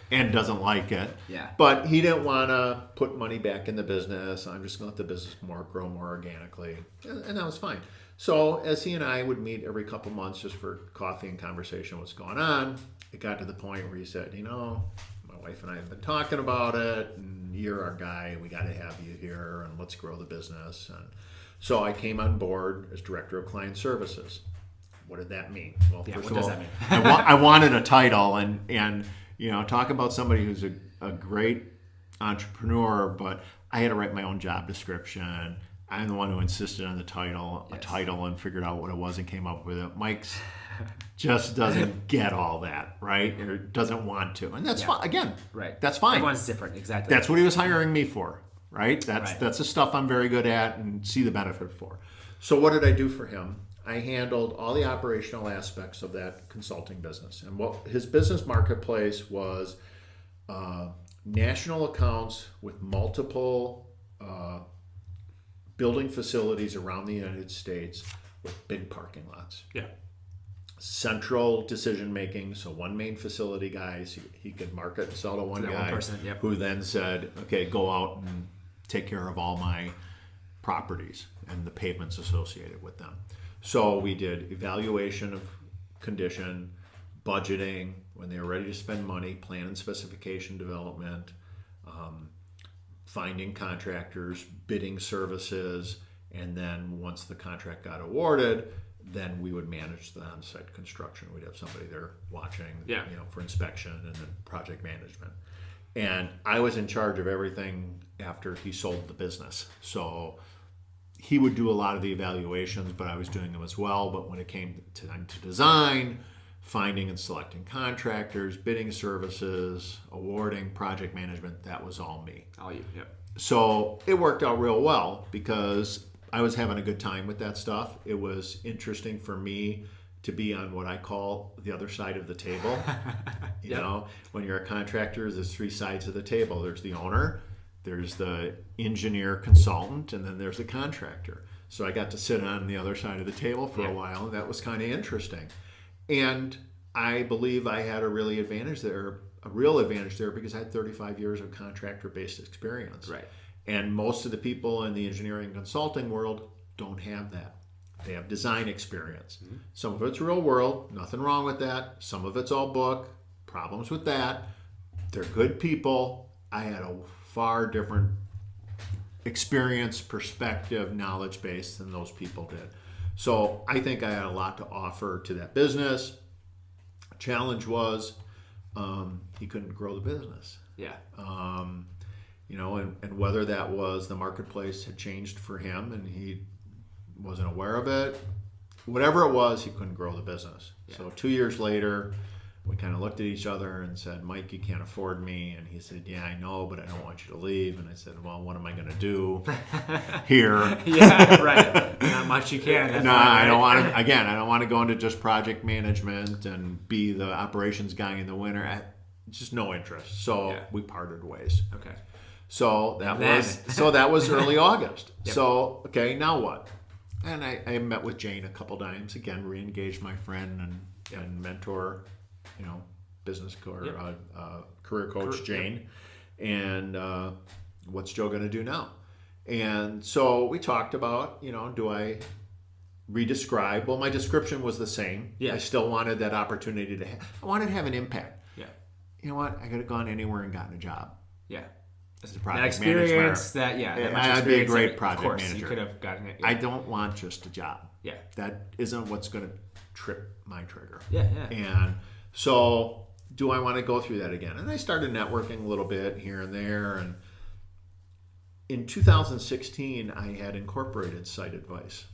and doesn't like it. Yeah. But he didn't want to put money back in the business. I'm just going to let the business grow more organically, and that was fine. So as he and I would meet every couple months just for coffee and conversation, what's going on, it got to the point where he said, my wife and I have been talking about it, and you're our guy. We got to have you here, and let's grow the business. And So I came on board as director of client services. What did that mean? Well, Yeah, first what of does all, that mean? I wanted a title, and talk about somebody who's a great entrepreneur, but I had to write my own job description. I'm the one who insisted on the title, a title, and figured out what it was and came up with it. Mike's just doesn't get all that, right? Or doesn't want to, and that's fine. Again, Right. That's fine. Everyone's different, exactly. That's what he was hiring me for, right? That's Right. that's the stuff I'm very good at and see the benefit for. So what did I do for him? I handled all the operational aspects of that consulting business, and what his business marketplace was national accounts with multiple building facilities around the United States with big parking lots. Yeah. Central decision making, so one main facility guy, so he could market and sell to one that guy, one person, yep. who then said, okay, go out and take care of all my properties and the pavements associated with them. So we did evaluation of condition, budgeting, when they were ready to spend money, plan and specification development, finding contractors, bidding services, and then once the contract got awarded, then we would manage the on-site construction. We'd have somebody there watching, for inspection and then project management. And I was in charge of everything after he sold the business. So he would do a lot of the evaluations, but I was doing them as well. But when it came to time to design, finding and selecting contractors, bidding services, awarding, project management, that was all me. All you, yep. So it worked out real well because I was having a good time with that stuff. It was interesting for me to be on what I call the other side of the table. You know, when you're a contractor, there's three sides of the table. There's the owner, there's the engineer consultant, and then there's the contractor. So I got to sit on the other side of the table for a while, and that was kind of interesting. And I believe I had a real advantage there because I had 35 years of contractor-based experience. Right. And most of the people in the engineering consulting world don't have that. They have design experience. Mm-hmm. Some of it's real world, nothing wrong with that. Some of it's all book, problems with that. They're good people. I had a far different experience, perspective, knowledge base than those people did. So I think I had a lot to offer to that business. Challenge was he couldn't grow the business. Yeah. And whether that was the marketplace had changed for him and he wasn't aware of it, whatever it was, he couldn't grow the business. Yeah. So 2 years later, we kind of looked at each other and said, Mike, you can't afford me. And he said, yeah, I know, but I don't want you to leave. And I said, well, what am I going to do here? Yeah, right. Not much you can. No, I don't want to. Again, I don't want to go into just project management and be the operations guy in the winter. Just no interest. So we parted ways. Okay. So that was early August. Yep. So, okay, now what? And I met with Jane a couple times. Again, re-engaged my friend and mentor, business career coach Jane. And what's Joe going to do now? And so we talked about, do I re-describe? Well, my description was the same. Yeah. I still wanted that opportunity I wanted to have an impact. Yeah. You know what? I could have gone anywhere and gotten a job. Yeah. As a project that experience, manager. I'd be a great project of course, manager. You could have gotten it. I don't want just a job. Yeah. That isn't what's going to trip my trigger. Yeah. And so, do I want to go through that again? And I started networking a little bit here and there. And in 2016, I had incorporated Site Advice.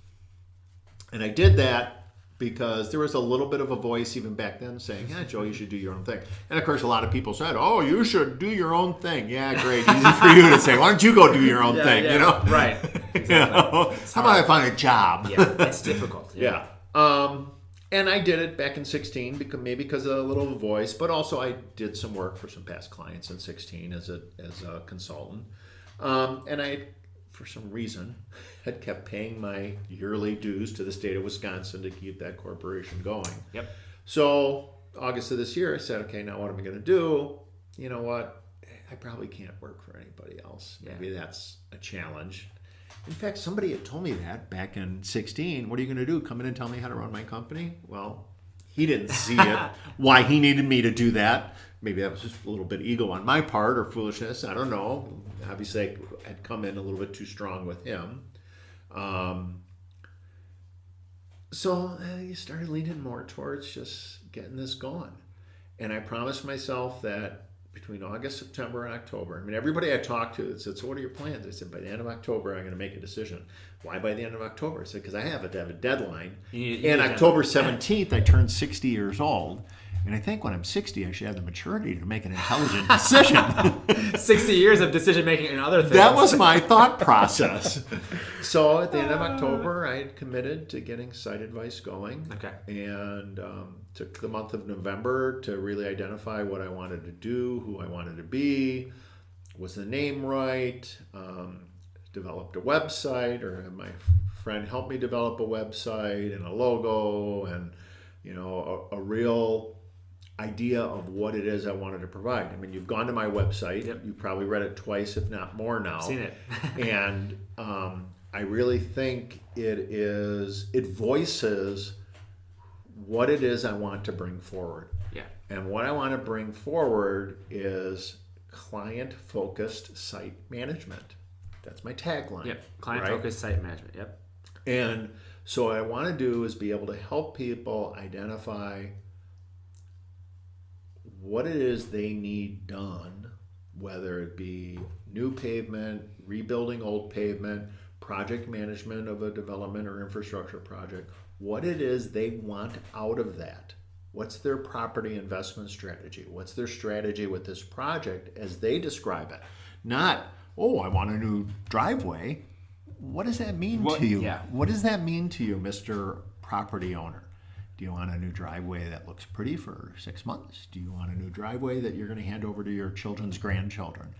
And I did that because there was a little bit of a voice even back then saying, yeah, Joe, you should do your own thing. And of course, a lot of people said, oh, you should do your own thing. Yeah, great. Easy for you to say. Why don't you go do your own thing? Yeah. Right. Exactly. How about I find a job? Yeah, it's difficult. Yeah. And I did it back in 16 because of a little voice, but also I did some work for some past clients in 16 as a consultant. And I, for some reason, had kept paying my yearly dues to the state of Wisconsin to keep that corporation going. Yep. So August of this year, I said, okay, now what am I going to do? You know what? I probably can't work for anybody else. Maybe that's a challenge. In fact, somebody had told me that back in 16. What are you going to do? Come in and tell me how to run my company? Well, he didn't see it, why he needed me to do that. Maybe that was just a little bit ego on my part or foolishness. I don't know. Obviously, I had come in a little bit too strong with him. So you started leaning more towards just getting this going. And I promised myself that between August, September, and October, I mean, everybody I talked to said, so what are your plans? I said, by the end of October, I'm going to make a decision. Why by the end of October? I said, because I have to have a deadline. And October 17th, I turned 60 years old. And I think when I'm 60, I should have the maturity to make an intelligent decision. 60 years of decision making and other things. That was my thought process. So at the end of October, I had committed to getting Site Advice going. Okay. And took the month of November to really identify what I wanted to do, who I wanted to be, was the name right, developed a website, or had my friend help me develop a website and a logo and, a real idea of what it is I wanted to provide. I mean, you've gone to my website. Yep. You probably read it twice, if not more now. I've seen it. And I really think it voices what it is I want to bring forward. Yeah. And what I want to bring forward is client-focused site management. That's my tagline. Yep. Client-focused site management. Yep. And so what I want to do is be able to help people identify what it is they need done, whether it be new pavement, rebuilding old pavement, project management of a development or infrastructure project, what it is they want out of that. What's their property investment strategy? What's their strategy with this project as they describe it? Not, oh, I want a new driveway. What does that mean to you? Yeah. What does that mean to you, Mr. Property Owner? Do you want a new driveway that looks pretty for 6 months? Do you want a new driveway that you're going to hand over to your children's grandchildren?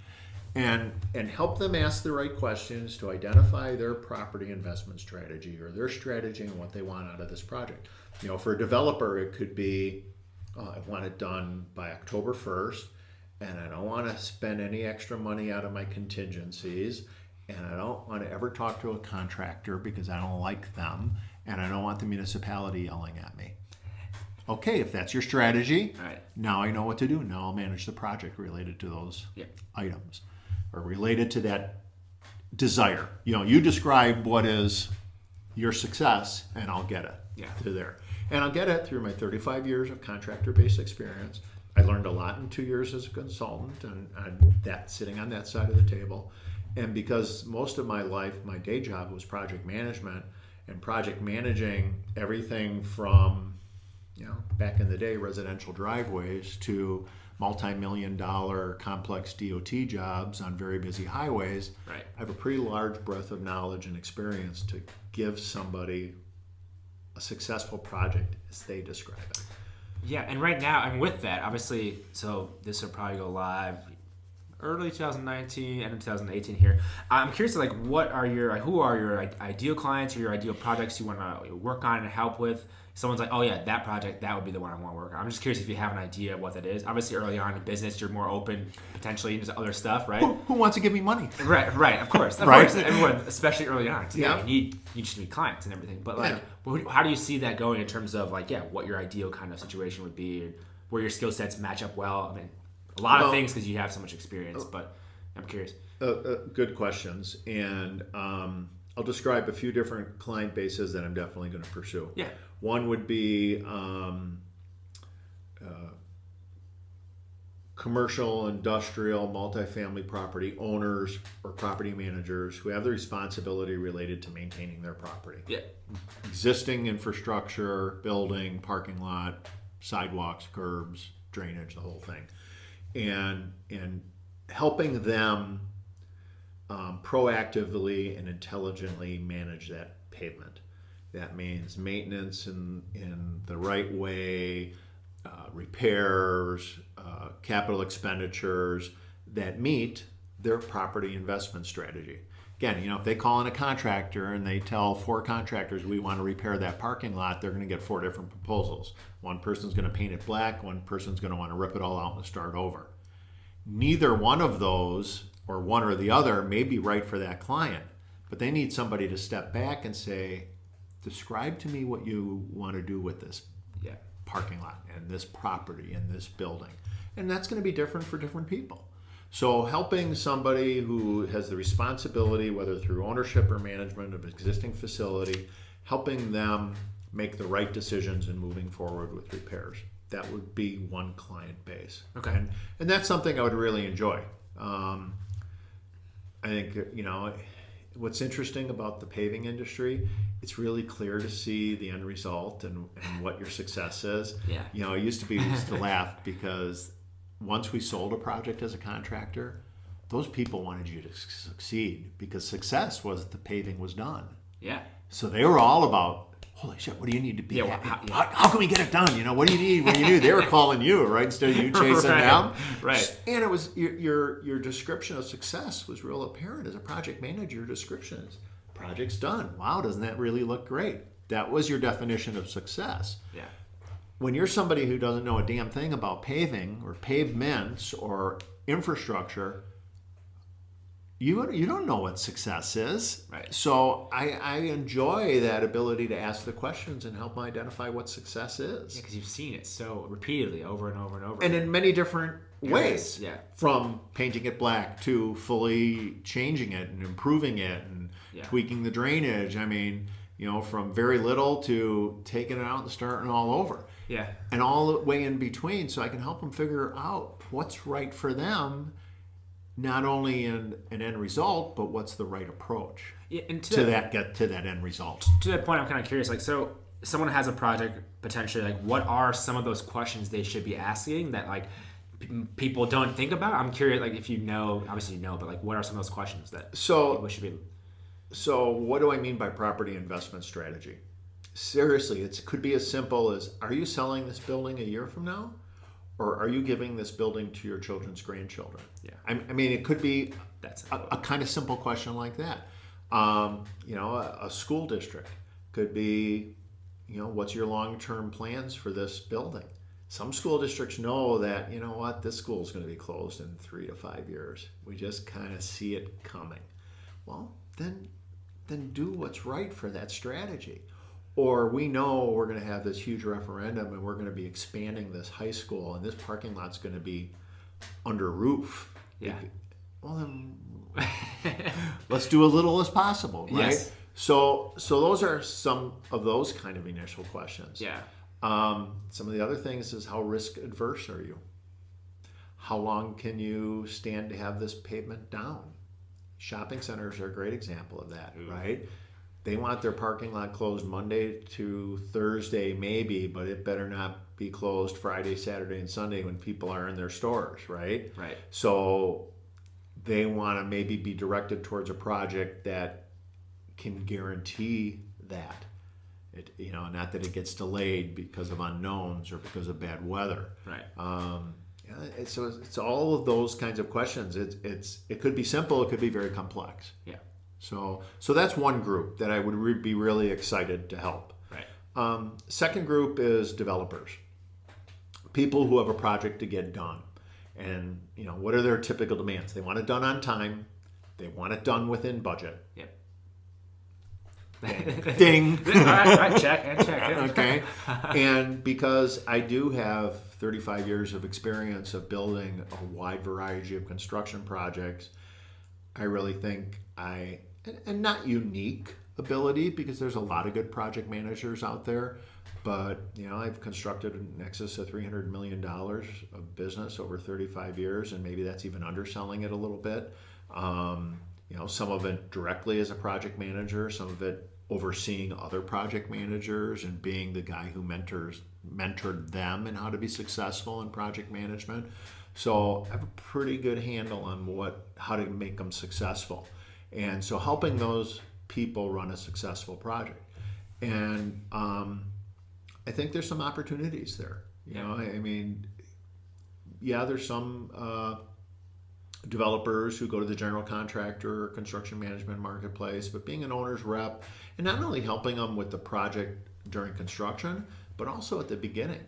And help them ask the right questions to identify their property investment strategy or their strategy and what they want out of this project. For a developer, it could be, I want it done by October 1st, and I don't want to spend any extra money out of my contingencies, and I don't want to ever talk to a contractor because I don't like them, and I don't want the municipality yelling at me. Okay, if that's your strategy, All right. Now I know what to do. Now I'll manage the project related to those items or related to that desire. You describe what is your success, and I'll get it to there. And I'll get it through my 35 years of contractor-based experience. I learned a lot in 2 years as a consultant, and that sitting on that side of the table. And because most of my life, my day job was project management, and project managing everything from, back in the day, residential driveways to multi-million-dollar complex DOT jobs on very busy highways. Right. I have a pretty large breadth of knowledge and experience to give somebody a successful project as they describe it. Yeah, and right now, and with that, obviously, so this will probably go live early 2019, end of 2018 here. I'm curious, who are your ideal clients or your ideal projects you want to work on and help with? Someone's like, oh yeah, that project, that would be the one I want to work on. I'm just curious if you have an idea of what that is. Obviously, early on in business, you're more open potentially into other stuff, right? Who wants to give me money? Right, of course. Of Right. course, everyone, especially early on. So, Yeah. you just need clients and everything. But how do you see that going in terms of what your ideal kind of situation would be, and where your skill sets match up well? I mean, a lot of things because you have so much experience, but I'm curious. Good questions. And I'll describe a few different client bases that I'm definitely going to pursue. Yeah. One would be commercial, industrial, multifamily property owners or property managers who have the responsibility related to maintaining their property. Yeah. Existing infrastructure, building, parking lot, sidewalks, curbs, drainage, the whole thing. And helping them proactively and intelligently manage that pavement. That means maintenance in the right way, repairs, capital expenditures that meet their property investment strategy. Again, if they call in a contractor and they tell 4 contractors we want to repair that parking lot, they're going to get 4 different proposals. One person's going to paint it black, one person's going to want to rip it all out and start over. Neither one of those, or one or the other, may be right for that client, but they need somebody to step back and say, describe to me what you want to do with this parking lot and this property and this building. And that's going to be different for different people. So helping somebody who has the responsibility, whether through ownership or management of existing facility, helping them make the right decisions and moving forward with repairs. That would be one client base. Okay. And that's something I would really enjoy. I think, what's interesting about the paving industry, it's really clear to see the end result and what your success is. Yeah. I used to laugh because once we sold a project as a contractor, those people wanted you to succeed because success was the paving was done. Yeah. So they were all about, holy shit, what do you need to be happy? How can we get it done? What do you need? What do you do? They were calling you, right? Instead of you chasing them. Right. And it was your description of success was real apparent as a project manager. Your description is, project's done. Wow, doesn't that really look great? That was your definition of success. Yeah. When you're somebody who doesn't know a damn thing about paving or pavements or infrastructure, you don't know what success is. Right. So I enjoy that ability to ask the questions and help them identify what success is. Yeah, because you've seen it so repeatedly over and over and over. And in many different ways. Yeah. From painting it black to fully changing it and improving it and tweaking the drainage. I mean, from very little to taking it out and starting all over. Yeah. And all the way in between, so I can help them figure out what's right for them, not only in an end result, but what's the right approach and to that end result. To that point, I'm kind of curious. Like, so someone has a project potentially. Like, what are some of those questions they should be asking that like people don't think about? I'm curious. Like, if you know, obviously you know, but like, what are some of those questions that people should be? So what do I mean by property investment strategy? Seriously, it could be as simple as, are you selling this building a year from now? Or are you giving this building to your children's grandchildren? Yeah. I mean, it could be That's a kind of simple question like that. A school district could be, what's your long-term plans for this building? Some school districts know that, this school is going to be closed in 3 to 5 years. We just kind of see it coming. Well, then do what's right for that strategy. Or we know we're going to have this huge referendum and we're going to be expanding this high school and this parking lot's going to be under roof. Yeah. Well, then let's do a little as possible, right? Yes. So those are some of those kind of initial questions. Yeah. Some of the other things is, how risk adverse are you? How long can you stand to have this pavement down? Shopping centers are a great example of that, right? They want their parking lot closed Monday to Thursday maybe, but it better not be closed Friday, Saturday, and Sunday when people are in their stores, right? Right. So they want to maybe be directed towards a project that can guarantee that. Not that it gets delayed because of unknowns or because of bad weather. Right. So it's all of those kinds of questions. It could be simple. It could be very complex. Yeah. So that's one group that I would be really excited to help. Right. Second group is developers, people who have a project to get done, and what are their typical demands? They want it done on time. They want it done within budget. Yep. Ding. All right, check. Okay. And because I do have 35 years of experience of building a wide variety of construction projects, I really think and not unique ability, because there's a lot of good project managers out there, but I've constructed in excess of $300 million of business over 35 years, and maybe that's even underselling it a little bit. Some of it directly as a project manager, some of it overseeing other project managers and being the guy who mentored them in how to be successful in project management. So I have a pretty good handle on how to make them successful. And so helping those people run a successful project. And I think there's some opportunities there. There's some developers who go to the general contractor or construction management marketplace, but being an owner's rep and not only helping them with the project during construction, but also at the beginning,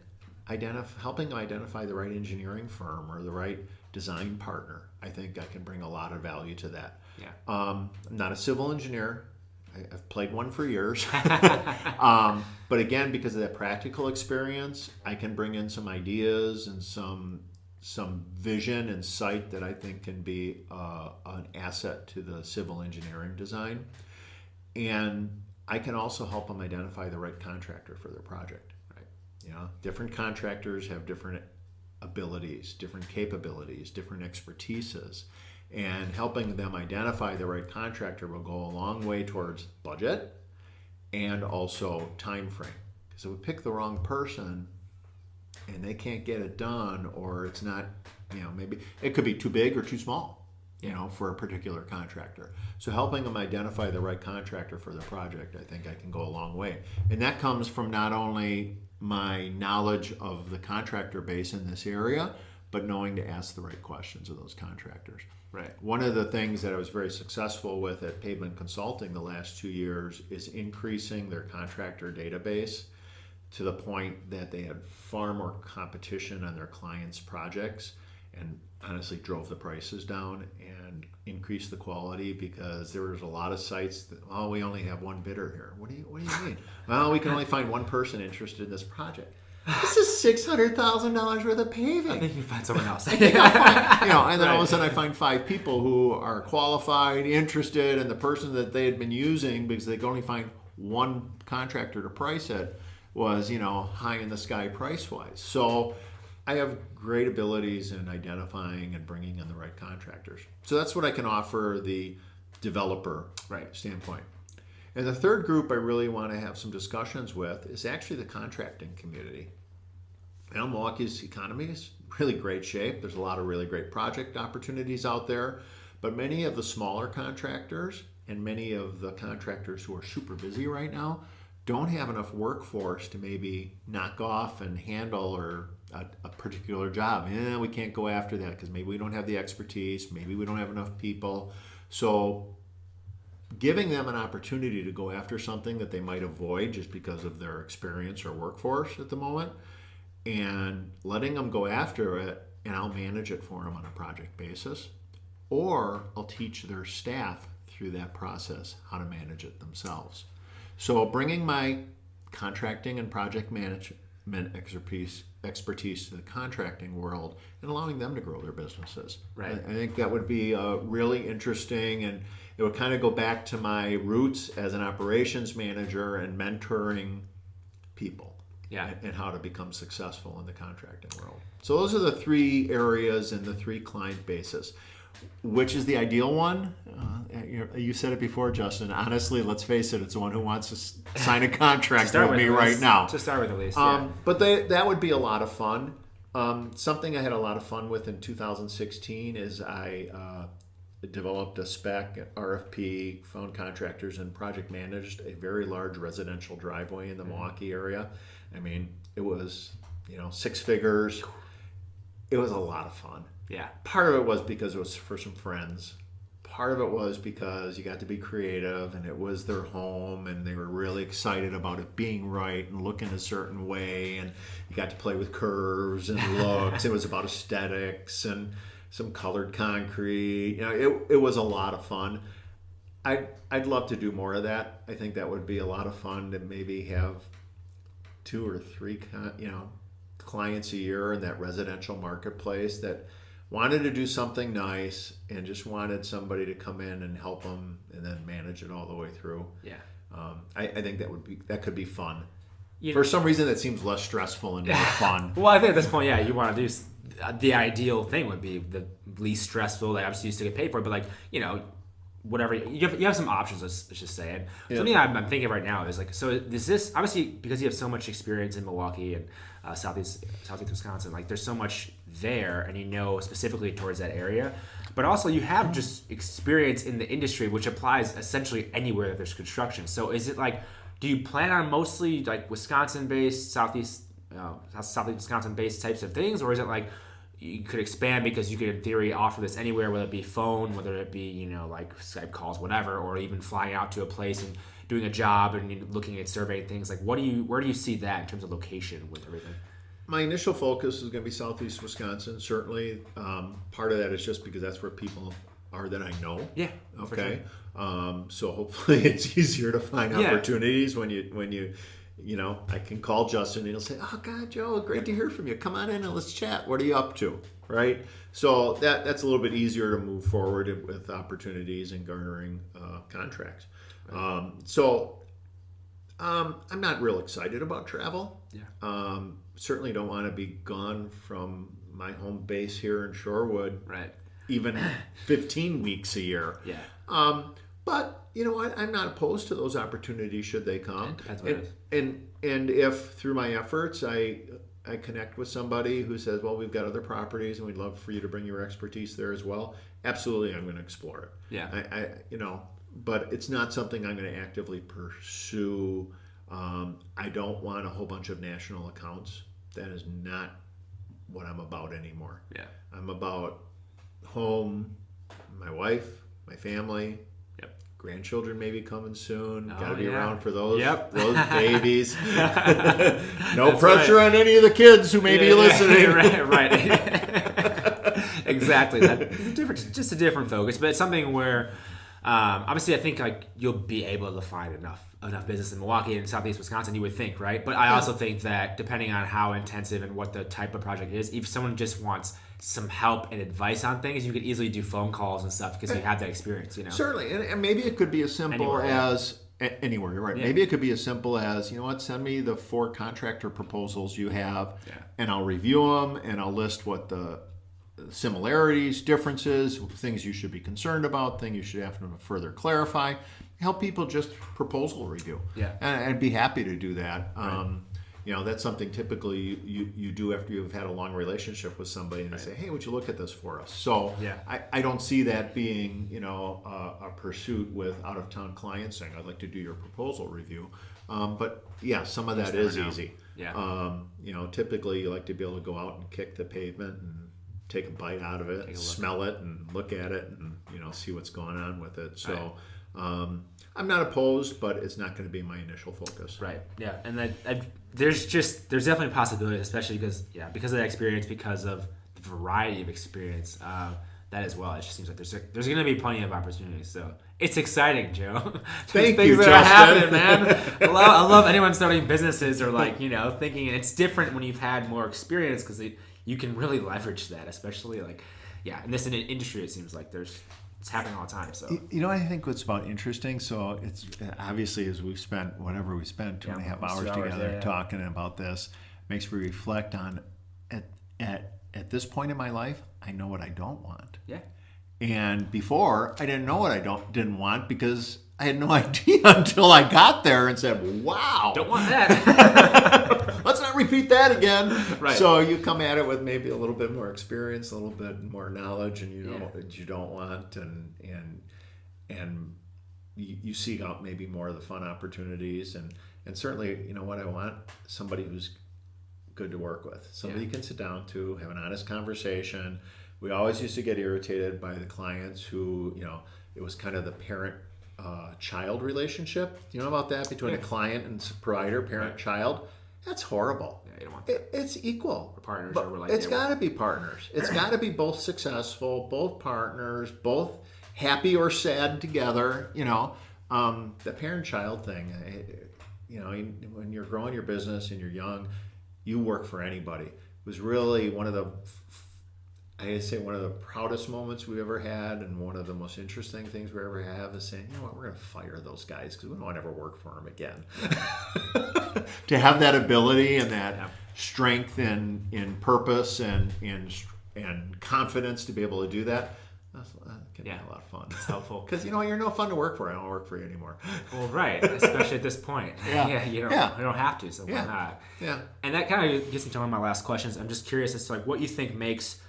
helping them identify the right engineering firm or the right design partner. I think I can bring a lot of value to that. Yeah. I'm not a civil engineer. I've played one for years. But again, because of that practical experience, I can bring in some ideas and some some vision and sight that I think can be an asset to the civil engineering design. And I can also help them identify the right contractor for their project. Right? You know, different contractors have different abilities, different capabilities, different expertises, and helping them identify the right contractor will go a long way towards budget and also time frame. Because if we pick the wrong person and they can't get it done, or it's not, you know, maybe it could be too big or too small, you know, for a particular contractor. So helping them identify the right contractor for their project, I think I can go a long way. And that comes from not only my knowledge of the contractor base in this area, but knowing to ask the right questions of those contractors. Right. One of the things that I was very successful with at Pavement Consulting the last 2 years is increasing their contractor database to the point that they had far more competition on their clients' projects, and honestly drove the prices down and increased the quality, because there was a lot of sites that, oh, we only have one bidder here. What do you mean? Well, we can only find one person interested in this project. This is $600,000 worth of paving. I think you find someone else. I think I'll find, you know, and then all of a sudden I find 5 people who are qualified, interested, and the person that they had been using, because they could only find one contractor to price it, was, you know, high in the sky price-wise. So I have great abilities in identifying and bringing in the right contractors. So that's what I can offer the developer standpoint. And the third group I really want to have some discussions with is actually the contracting community. You know, Milwaukee's economy is really great shape. There's a lot of really great project opportunities out there, but many of the smaller contractors and many of the contractors who are super busy right now don't have enough workforce to maybe knock off and handle a particular job. Yeah, we can't go after that because maybe we don't have the expertise, maybe we don't have enough people. So giving them an opportunity to go after something that they might avoid just because of their experience or workforce at the moment, and letting them go after it, and I'll manage it for them on a project basis, or I'll teach their staff through that process how to manage it themselves. So bringing my contracting and project management expertise to the contracting world and allowing them to grow their businesses. Right. I think that would be really interesting, and it would kind of go back to my roots as an operations manager and mentoring people. Yeah. And how to become successful in the contracting world. So those are the 3 areas and the 3 client bases. Which is the ideal one? You said it before, Justin. Honestly, let's face it, it's the one who wants to sign a contract with me right now. To start with, at least. Yeah. But that would be a lot of fun. Something I had a lot of fun with in 2016 is I developed a spec, RFP, found contractors, and project managed a very large residential driveway in the Milwaukee area. I mean, it was, 6 figures. It was a lot of fun. Yeah. Part of it was because it was for some friends. Part of it was because you got to be creative, and it was their home, and they were really excited about it being right and looking a certain way, and you got to play with curves and looks. It was about aesthetics and some colored concrete. It was a lot of fun. I'd love to do more of that. I think that would be a lot of fun to maybe have 2 or 3 clients a year in that residential marketplace that wanted to do something nice and just wanted somebody to come in and help them and then manage it all the way through. Yeah. I think that could be fun. For some reason, that seems less stressful and more fun. Well, I think at this point, you want to do the ideal thing would be the least stressful. Like, obviously, you still get paid for it, but whatever you have some options. Let's just say it. Yeah. Something I'm thinking right now is so is this obviously because you have so much experience in Milwaukee and southeast Wisconsin, there's so much there, and specifically towards that area, but also you have just experience in the industry, which applies essentially anywhere that there's construction. So is it do you plan on mostly Wisconsin-based, southeast Wisconsin-based types of things, or is it you could expand because you could in theory offer this anywhere, whether it be phone, whether it be Skype calls, whatever, or even flying out to a place and doing a job and looking at surveying things? Where do you see that in terms of location with everything? My initial focus is going to be southeast Wisconsin. Certainly, part of that is just because that's where people are that I know. Yeah. Okay. Sure. So hopefully it's easier to find opportunities when you I can call Justin and he'll say, "Oh God, Joe, great to hear from you. Come on in and let's chat. What are you up to?" right? So that's a little bit easier to move forward with opportunities and garnering contracts. I'm not real excited about travel. Yeah. Certainly don't want to be gone from my home base here in Shorewood, Right. even 15 weeks a year. Yeah. But you know what? I'm not opposed to those opportunities should they come. It depends what it And if through my efforts I connect with somebody who says, well, we've got other properties and we'd love for you to bring your expertise there as well, absolutely, I'm going to explore it. Yeah. But it's not something I'm going to actively pursue. I don't want a whole bunch of national accounts. That is not what I'm about anymore. Yeah. I'm about home, my wife, my family. Yep. Grandchildren maybe coming soon. Oh, Got to be yeah. around for those. Yep. Those babies. No That's pressure right. on any of the kids who may be listening. Right. Exactly. Just a different focus, but it's something where, obviously, I think like you'll be able to find enough business in Milwaukee and Southeast Wisconsin. You would think, right? But I also think that depending on how intensive and what the type of project is, if someone just wants some help and advice on things, you could easily do phone calls and stuff because you have that experience. Certainly, and maybe it could be as simple as anywhere. You're right. Yeah. Maybe it could be as simple as, you know what, send me the 4 contractor proposals you have, and I'll review them and I'll list what the similarities, differences, things you should be concerned about, things you should have to further clarify. Help people just proposal review. Yeah, and I'd be happy to do that. Right. That's something typically you do after you've had a long relationship with somebody and they say, hey, would you look at this for us? So I don't see that being, a pursuit with out-of-town clients saying, I'd like to do your proposal review. But yeah, some of that is easy. Yeah. Typically you like to be able to go out and kick the pavement and take a bite out of it, smell it and look at it and, see what's going on with it. So I'm not opposed, but it's not going to be my initial focus. Right. Yeah. And there's definitely possibilities, especially because of that experience, because of the variety of experience, that as well. It just seems like there's going to be plenty of opportunities. So it's exciting, Joe. Thank you, Justin. Happen, man. I love anyone starting businesses or thinking it's different when you've had more experience because you can really leverage that, especially in this industry. It seems like it's happening all the time. So I think what's about interesting. So it's obviously as we've spent whatever we spent 2.5 hours together talking about this, makes me reflect on at this point in my life, I know what I don't want. Yeah. And before I didn't know what I didn't want because I had no idea until I got there and said, "Wow, don't want that." Let's not repeat that again. Right. So you come at it with maybe a little bit more experience, a little bit more knowledge, and you know what you don't want, and you seek out maybe more of the fun opportunities, and certainly what I want, somebody who's good to work with, somebody you can sit down to, have an honest conversation. We always used to get irritated by the clients who, it was kind of the parent-child relationship. You know about that between a client and provider, parent-child? That's horrible. Yeah, you don't want that. It's equul. Or partners. But it's got to be partners. It's got to be both successful, both partners, both happy or sad together. The parent-child thing, when you're growing your business and you're young, you work for anybody. It was really one of the proudest moments we ever had, and one of the most interesting things we ever have is saying, you know what, we're going to fire those guys because we don't want to ever work for them again. To have that ability and that strength in purpose and confidence to be able to do that, that can be a lot of fun. It's helpful. Because, you're no fun to work for. I don't work for you anymore. Well, right. Especially at this point. You don't have to, so why not? Yeah. And that kind of gets into one of my last questions. I'm just curious as to what you think makes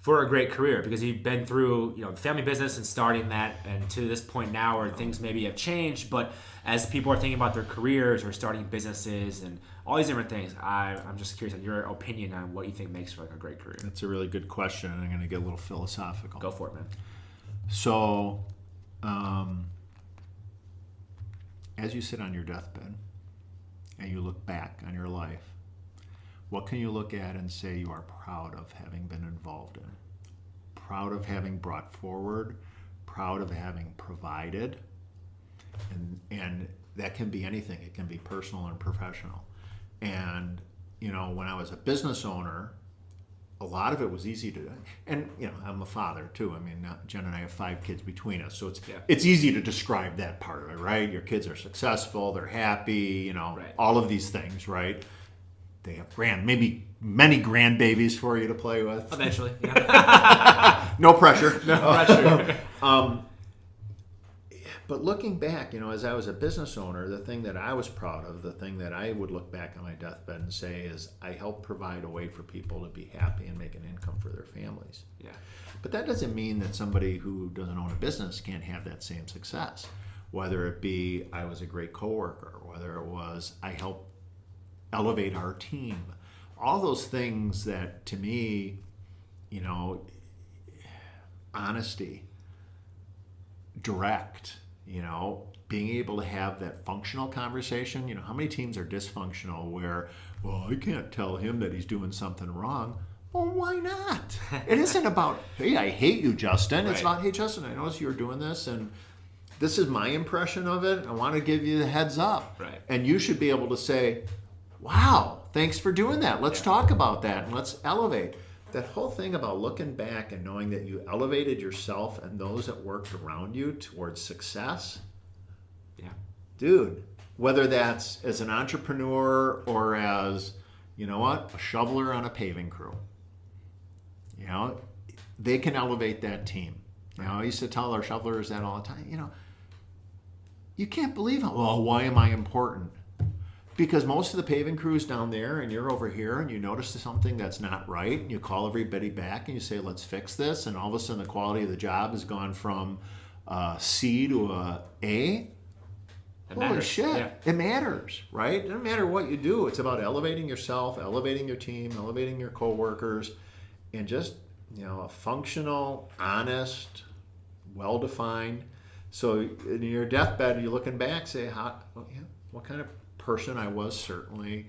for a great career, because you've been through the family business and starting that, and to this point now where things maybe have changed, but as people are thinking about their careers or starting businesses and all these different things, I'm just curious on your opinion on what you think makes for a great career. That's a really good question, and I'm going to get a little philosophical. Go for it, man. So, as you sit on your deathbed and you look back on your life, what can you look at and say you are proud of having been involved in? Proud of having brought forward, proud of having provided, and that can be anything. It can be personal and professional. And, when I was a business owner, a lot of it was easy to do. And, I'm a father too. I mean, Jen and I have 5 kids between us. So it's easy to describe that part of it, right? Your kids are successful, they're happy, all of these things, right? They have maybe many grandbabies for you to play with. Eventually, yeah. No pressure. No pressure. But looking back, as I was a business owner, the thing that I was proud of, the thing that I would look back on my deathbed and say is I helped provide a way for people to be happy and make an income for their families. Yeah. But that doesn't mean that somebody who doesn't own a business can't have that same success. Whether it be I was a great coworker, whether it was I helped elevate our team, all those things that to me, honesty, direct, being able to have that functional conversation. How many teams are dysfunctional where, well, I can't tell him that he's doing something wrong. Well, why not? It isn't about, hey, I hate you, Justin. Right. It's about, hey, Justin, I noticed you were doing this, and this is my impression of it. I want to give you the heads up. Right. And you should be able to say, wow, thanks for doing that. Let's talk about that, and let's elevate. That whole thing about looking back and knowing that you elevated yourself and those that worked around you towards success. Yeah. Dude, whether that's as an entrepreneur or as, a shoveler on a paving crew, they can elevate that team. I used to tell our shovelers that all the time, you can't believe why am I important? Because most of the paving crews down there and you're over here and you notice something that's not right and you call everybody back and you say, let's fix this. And all of a sudden the quality of the job has gone from C to a A. Holy shit. Yeah. It matters, right? It doesn't matter what you do. It's about elevating yourself, elevating your team, elevating your coworkers, and just, a functional, honest, well-defined. So in your deathbed, you're looking back, say, what kind of person I was, certainly.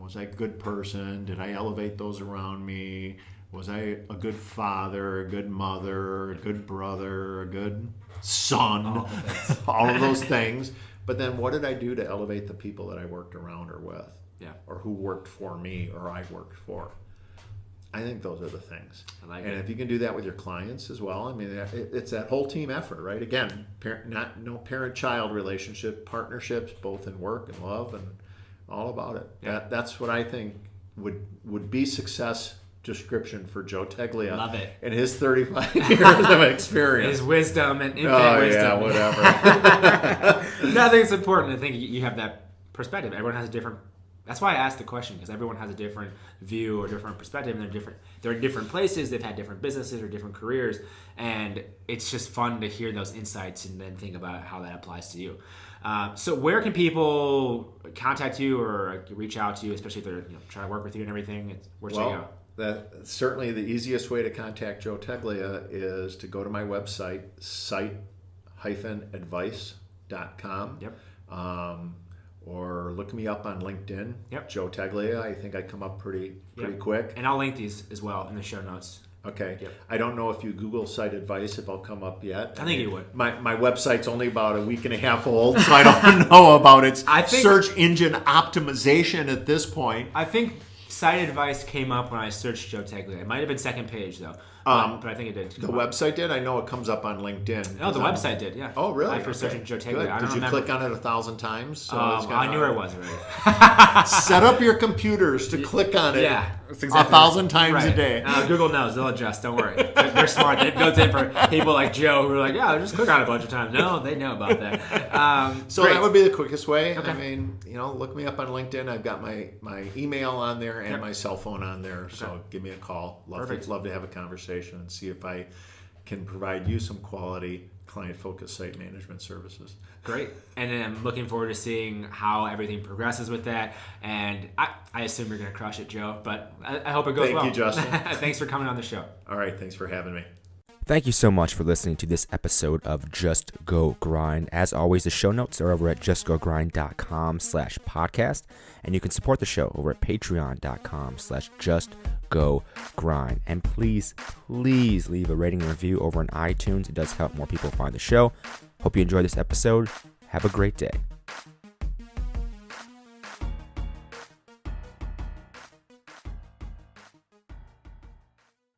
Was I a good person? Did I elevate those around me? Was I a good father, a good mother, a good brother, a good son? All of those things. But then what did I do to elevate the people that I worked around or with? Yeah. Or who worked for me or I worked for? I think those are the things. I like it. And if you can do that with your clients as well, it's that whole team effort, right? Again, no parent-child relationship, partnerships, both in work and love, and all about it. Yeah. That's what I think would be success description for Joe Teglia. Love it. And his 35 years of experience. His wisdom and infinite wisdom. Yeah, whatever. Nothing's important. I think you have that perspective. Everyone has a different. That's why I asked the question, because everyone has a different view or different perspective, and they're in different places. They've had different businesses or different careers, and it's just fun to hear those insights and then think about how that applies to you. So where can people contact you or reach out to you, especially if they're trying to work with you and everything? Where should they go? Certainly the easiest way to contact Joe Teglia is to go to my website, site-advice.com. Yep. Or look me up on LinkedIn. Yep. Joe Teglia. I think I come up pretty quick. And I'll link these as well in the show notes. Okay. Yep. I don't know if you Google site advice if I'll come up yet. I think you would. My website's only about a week and a half old, so I don't know about its search engine optimization at this point. I think site advice came up when I searched Joe Teglia. It might have been second page though. But I think it did. The website did? I know it comes up on LinkedIn. No, the website did, yeah. Oh, really? I first searching Joe Teglia. Did you click on it 1,000 times? So I knew where it was already. Set up your computers to click on it. Yeah. 1,000 times a day. Google knows. They'll adjust. Don't worry. They're smart. It built in for people like Joe who are like, yeah, just click on it a bunch of times. No, they know about that. So great. that would be the quickest way. Okay. Look me up on LinkedIn. I've got my email on there and my cell phone on there. Okay. So give me a call. Love to have a conversation and see if I can provide you some quality client-focused site management services. Great. And then I'm looking forward to seeing how everything progresses with that. And I assume you're going to crush it, Joe, but I hope it goes well. Thank you, Justin. Thanks for coming on the show. All right. Thanks for having me. Thank you so much for listening to this episode of Just Go Grind. As always, the show notes are over at justgogrind.com/podcast, and you can support the show over at patreon.com/justgogrind. And please leave a rating and review over on iTunes. It does help more people find the show. Hope you enjoyed this episode. Have a great day.